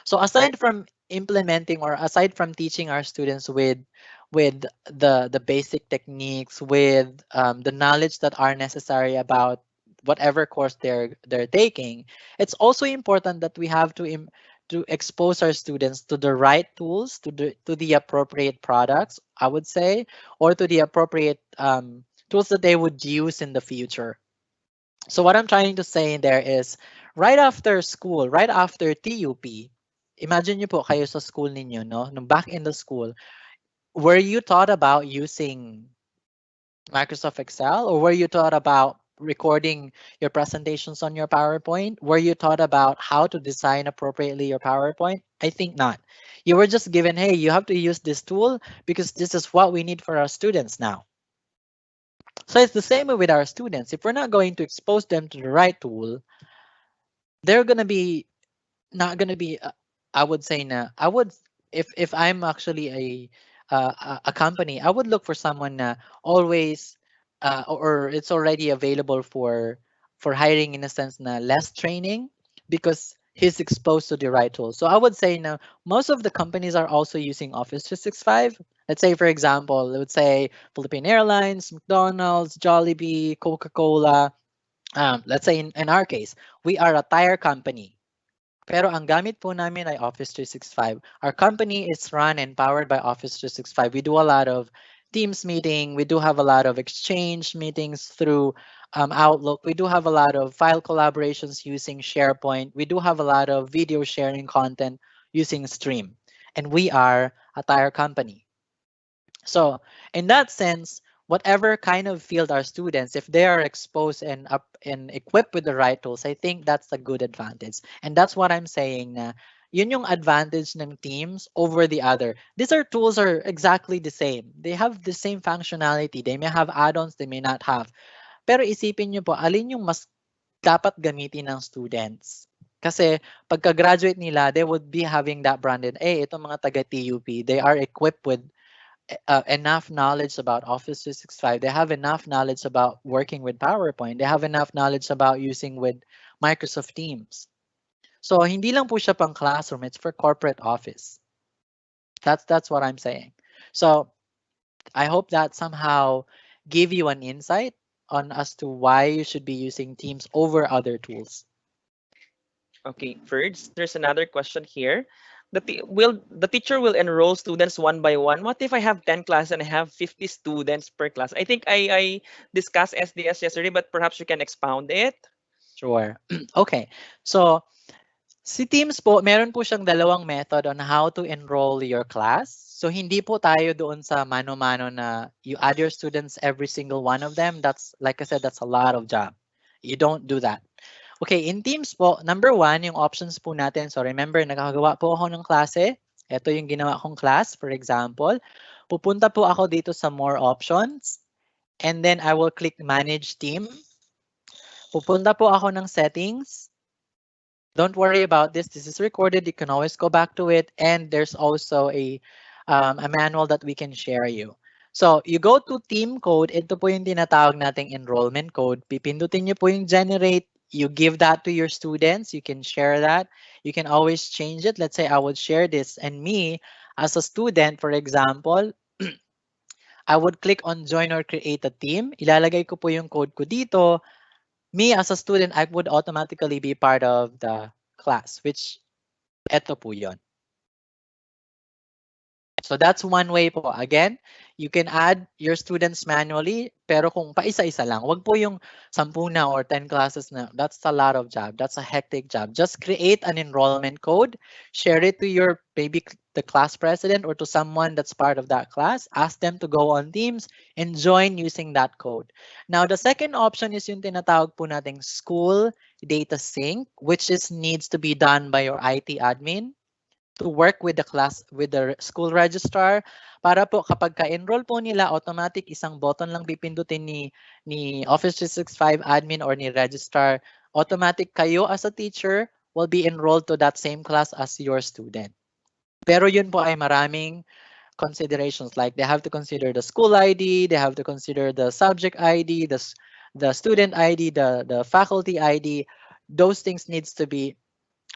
So aside from implementing or aside from teaching our students with the basic techniques, with the knowledge that are necessary about whatever course they're taking, it's also important that we have to expose our students to the right tools, to the appropriate products, I would say, or to the appropriate tools that they would use in the future. So what I'm trying to say there is, right after school, right after TUP, imagine nyo po kayo sa school ninyo, no? Nung back in the school, were you taught about using Microsoft Excel, or were you taught about recording your presentations on your PowerPoint? Were you taught about how to design appropriately your PowerPoint? I think not. You were just given, hey, you have to use this tool because this is what we need for our students now. So it's the same way with our students. If we're not going to expose them to the right tool, they're going to be not going to be, I would say, I would, if I'm actually a company, I would look for someone always or it's already available for hiring in a sense na less training because he's exposed to the right tools. So I would say now most of the companies are also using Office 365. Let's say, for example, let's say Philippine Airlines, McDonald's, Jollibee, Coca-Cola. Let's say in our case, we are a tire company. Pero ang gamit po namin ay Office 365. Our company is run and powered by Office 365. We do a lot of Teams meeting. We do have a lot of Exchange meetings through Outlook. We do have a lot of file collaborations using SharePoint. We do have a lot of video sharing content using Stream. And we are a tire company. So in that sense, whatever kind of field our students, if they are exposed and up and equipped with the right tools, I think that's a good advantage. And that's what I'm saying na yun yung advantage ng Teams over the other. These are tools are exactly the same. They have the same functionality. They may have add-ons, they may not have. Pero isipin nyo po, alin yung mas dapat gamitin ng students? Kasi pagka-graduate nila, they would be having that branded, itong mga taga-TUP, they are equipped with enough knowledge about Office 365. They have enough knowledge about working with PowerPoint. They have enough knowledge about using with Microsoft Teams. So hindi lang po siya pang classroom, it's for corporate office. That's what I'm saying. So I hope that somehow give you an insight on as to why you should be using Teams over other tools. Okay, first, there's another question here. The teacher will enroll students one by one? What if I have 10 classes and I have 50 students per class? I think I discussed SDS yesterday, but perhaps you can expound it. Sure. Okay. So si Teams po, meron po siyang dalawang method on how to enroll your class. So hindi po tayo doon sa mano-mano na you add your students every single one of them. That's, like I said, that's a lot of job. You don't do that. Okay, in Teams po, number one, yung options po natin. So remember, nakagawa po ako ng klase. Ito yung ginawa kong class, for example. Pupunta po ako dito sa more options. And then I will click manage team. Pupunta po ako ng settings. Don't worry about this. This is recorded. You can always go back to it. And there's also a manual that we can share you. So you go to team code. Ito po yung tinatawag nating enrollment code. Pipindutin niyo po yung generate. You give that to your students. You can share that. You can always change it. Let's say I would share this. And me, as a student, for example, I would click on join or create a team. Ilalagay ko po yung code ko dito. Me, as a student, I would automatically be part of the class, which Eto po yun. So that's one way po. Again, you can add your students manually, pero kung paisa-isa lang, wag po yung 10 na or 10 classes na. That's a lot of job. That's a hectic job. Just create an enrollment code, share it to your maybe the class president or to someone that's part of that class. Ask them to go on Teams and join using that code. Now, the second option is yung tinatawag po nating school data sync, which is needs to be done by your IT admin to work with the class with the school registrar para po kapag ka-enroll po nila automatic isang button lang pipindutin ni Office 365 admin or ni registrar, automatic kayo as a teacher will be enrolled to that same class as your student. Pero yun po ay maraming considerations, like they have to consider the school ID, they have to consider the subject ID, the student ID, the faculty ID. Those things needs to be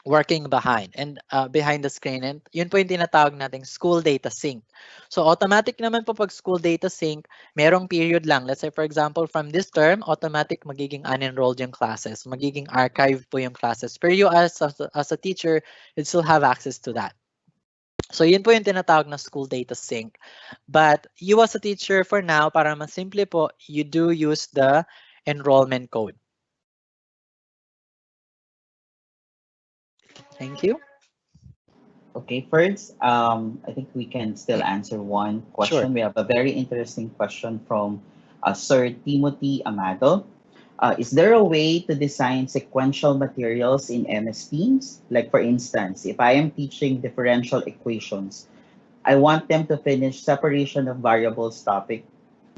working behind the screen, and yun po yung tinatawag nating school data sync. So automatic naman po pag school data sync, merong period lang. Let's say for example from this term, automatic magiging unenrolled yung classes, magiging archive po yung classes. Pero you as a teacher, you still have access to that. So yun po yung tinatawag na school data sync. But you as a teacher for now, para mas simple po, you do use the enrollment code. Thank you. Okay, first, I think we can still answer one question. Sure. We have a very interesting question from Sir Timothy Amado. Is there a way to design sequential materials in MS Teams? Like for instance, if I am teaching differential equations, I want them to finish separation of variables topic,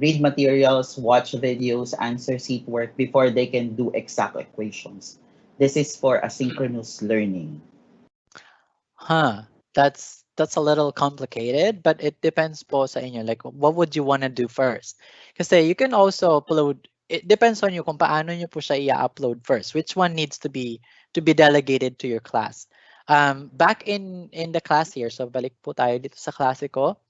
read materials, watch videos, answer seat work before they can do exact equations. This is for asynchronous learning. That's a little complicated, but it depends po sa inyo. Like, what would you want to do first? Kasi you can also upload. It depends on you kung paano nyo po siya i-upload first. Which one needs to be delegated to your class? Back in the class here, so balik po tayo dito sa klase ko.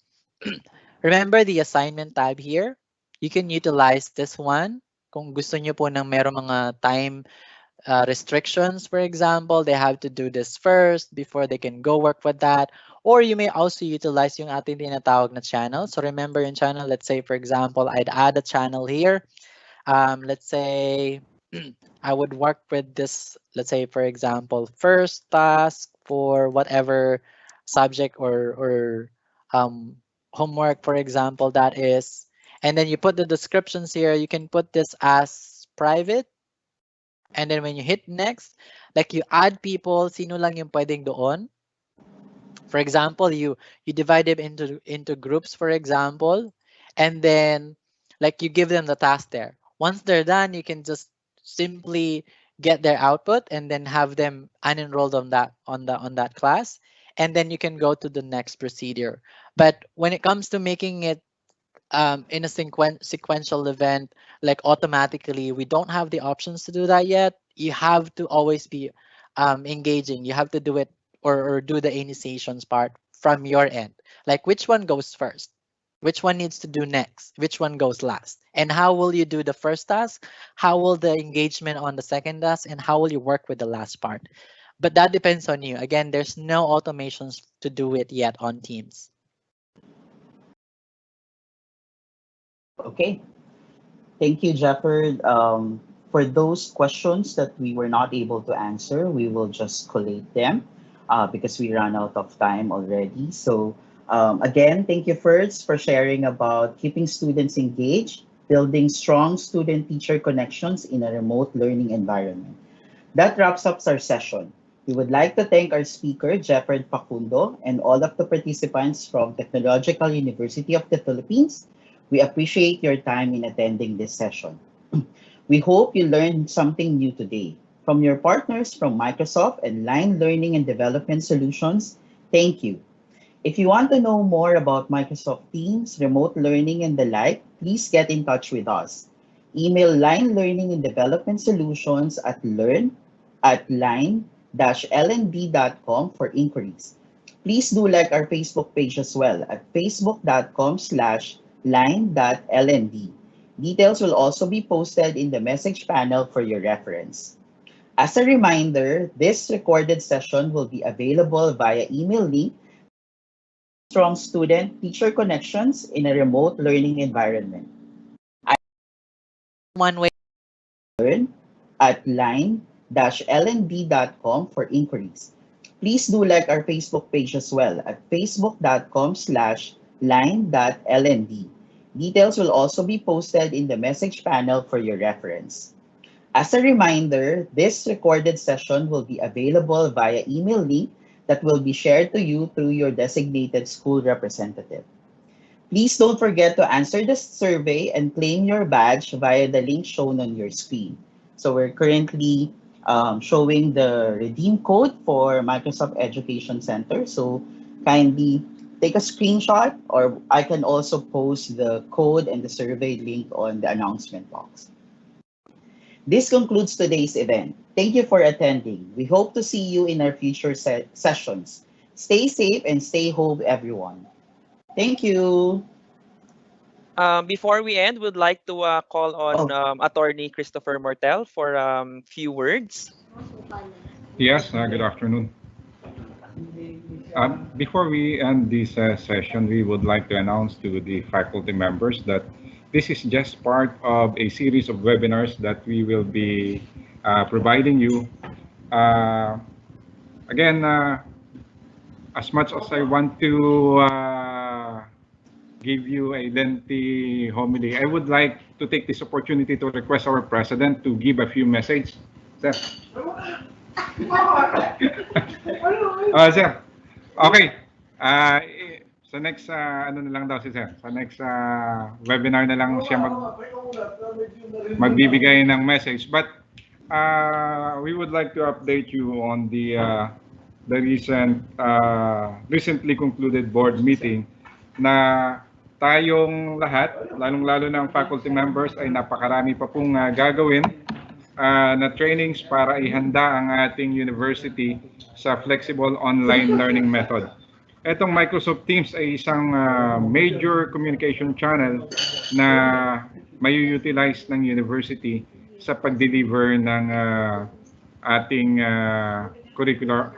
Remember the assignment tab here? You can utilize this one kung gusto nyo po ng merong mga time restrictions, for example, they have to do this first before they can go work with that. Or you may also utilize yung ating tinatawag na channel. So remember yung channel, let's say, for example, I'd add a channel here. Let's say I would work with this, let's say, for example, first task for whatever subject or homework, for example, that is. And then you put the descriptions here. You can put this as private. And then when you hit next, like you add people, sino lang yung pwedeng doon. For example, you divide them into groups, for example, and then like you give them the task there. Once they're done, you can just simply get their output and then have them unenrolled on that class, and then you can go to the next procedure. But when it comes to making it in a sequential event, like automatically, we don't have the options to do that yet. You have to always be engaging. You have to do it or do the initiations part from your end. Like which one goes first? Which one needs to do next? Which one goes last? And how will you do the first task? How will the engagement on the second task? And how will you work with the last part? But that depends on you. Again, there's no automations to do it yet on Teams. Okay. Thank you, Jefford. For those questions that we were not able to answer, we will just collate them because we ran out of time already. So again, thank you first for sharing about keeping students engaged, building strong student-teacher connections in a remote learning environment. That wraps up our session. We would like to thank our speaker, Jefford Facundo, and all of the participants from Technological University of the Philippines. We appreciate your time in attending this session. We hope you learned something new today. From your partners from Microsoft and Line Learning and Development Solutions, thank you. If you want to know more about Microsoft Teams, remote learning, and the like, please get in touch with us. Email Line Learning and Development Solutions at learn@line-lnd.com for inquiries. Please do like our Facebook page as well at facebook.com/line.lnd. Details will also be posted in the message panel for your reference. As a reminder, this recorded session will be available via email link strong student-teacher connections in a remote learning environment. One way. Learn at line-lnd.com for inquiries. Please do like our Facebook page as well at facebook.com/line.lnd. Details will also be posted in the message panel for your reference. As a reminder, this recorded session will be available via email link that will be shared to you through your designated school representative. Please don't forget to answer the survey and claim your badge via the link shown on your screen. So we're currently showing the redeem code for Microsoft Education Center. So kindly take a screenshot, or I can also post the code and the survey link on the announcement box. This concludes today's event. Thank you for attending. We hope to see you in our future sessions. Stay safe and stay home, everyone. Thank you. Before we end, we'd like to call on Attorney Christopher Mortel for few words. Yes, good afternoon. Before we end this session, we would like to announce to the faculty members that this is just part of a series of webinars that we will be providing you. Again, as much as I want to give you a lengthy homily, I would like to take this opportunity to request our president to give a few messages. Sir. Sir. Okay. Sa next ano na lang daw si Sir. Sa next webinar na lang siya magbibigay ng message. But we would like to update you on the recently concluded board meeting na tayong lahat, lalong-lalo ng faculty members, ay napakarami pa pong gagawin na trainings para ihanda ang ating university sa flexible online learning method. Etong Microsoft Teams ay isang major communication channel na may-utilize ng university sa pag-deliver ng ating curricular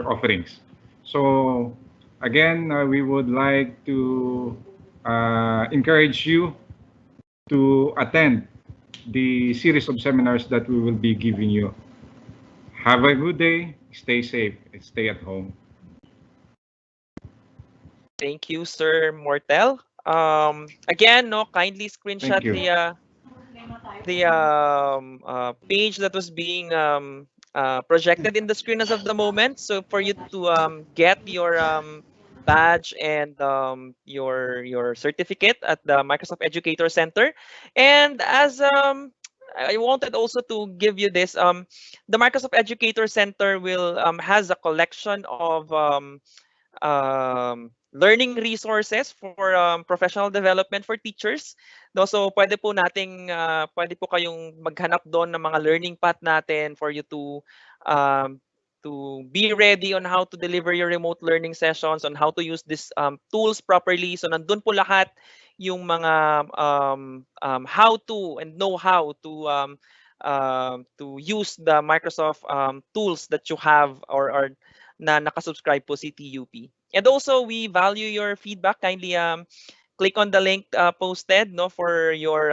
offerings. So, again, we would like to encourage you to attend the series of seminars that we will be giving you. Have a good day, stay safe, and stay at home. Thank you, Sir Mortel. Again, kindly screenshot the page that was being projected in the screen as of the moment. So for you to get your badge and your certificate at the Microsoft Educator Center. And as I wanted also to give you this, the Microsoft Educator Center will has a collection of learning resources for professional development for teachers. No, so pwede po kayong maghanap doon ng mga learning path natin for you to be ready on how to deliver your remote learning sessions, on how to use these tools properly. So nandun po lahat yung mga how to and know how to use the Microsoft tools that you have or na nakasubscribe po si TUP. And also, we value your feedback. Kindly click on the link posted for your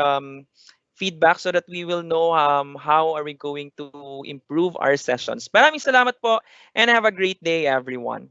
feedback so that we will know how are we going to improve our sessions. Maraming salamat po and have a great day, everyone.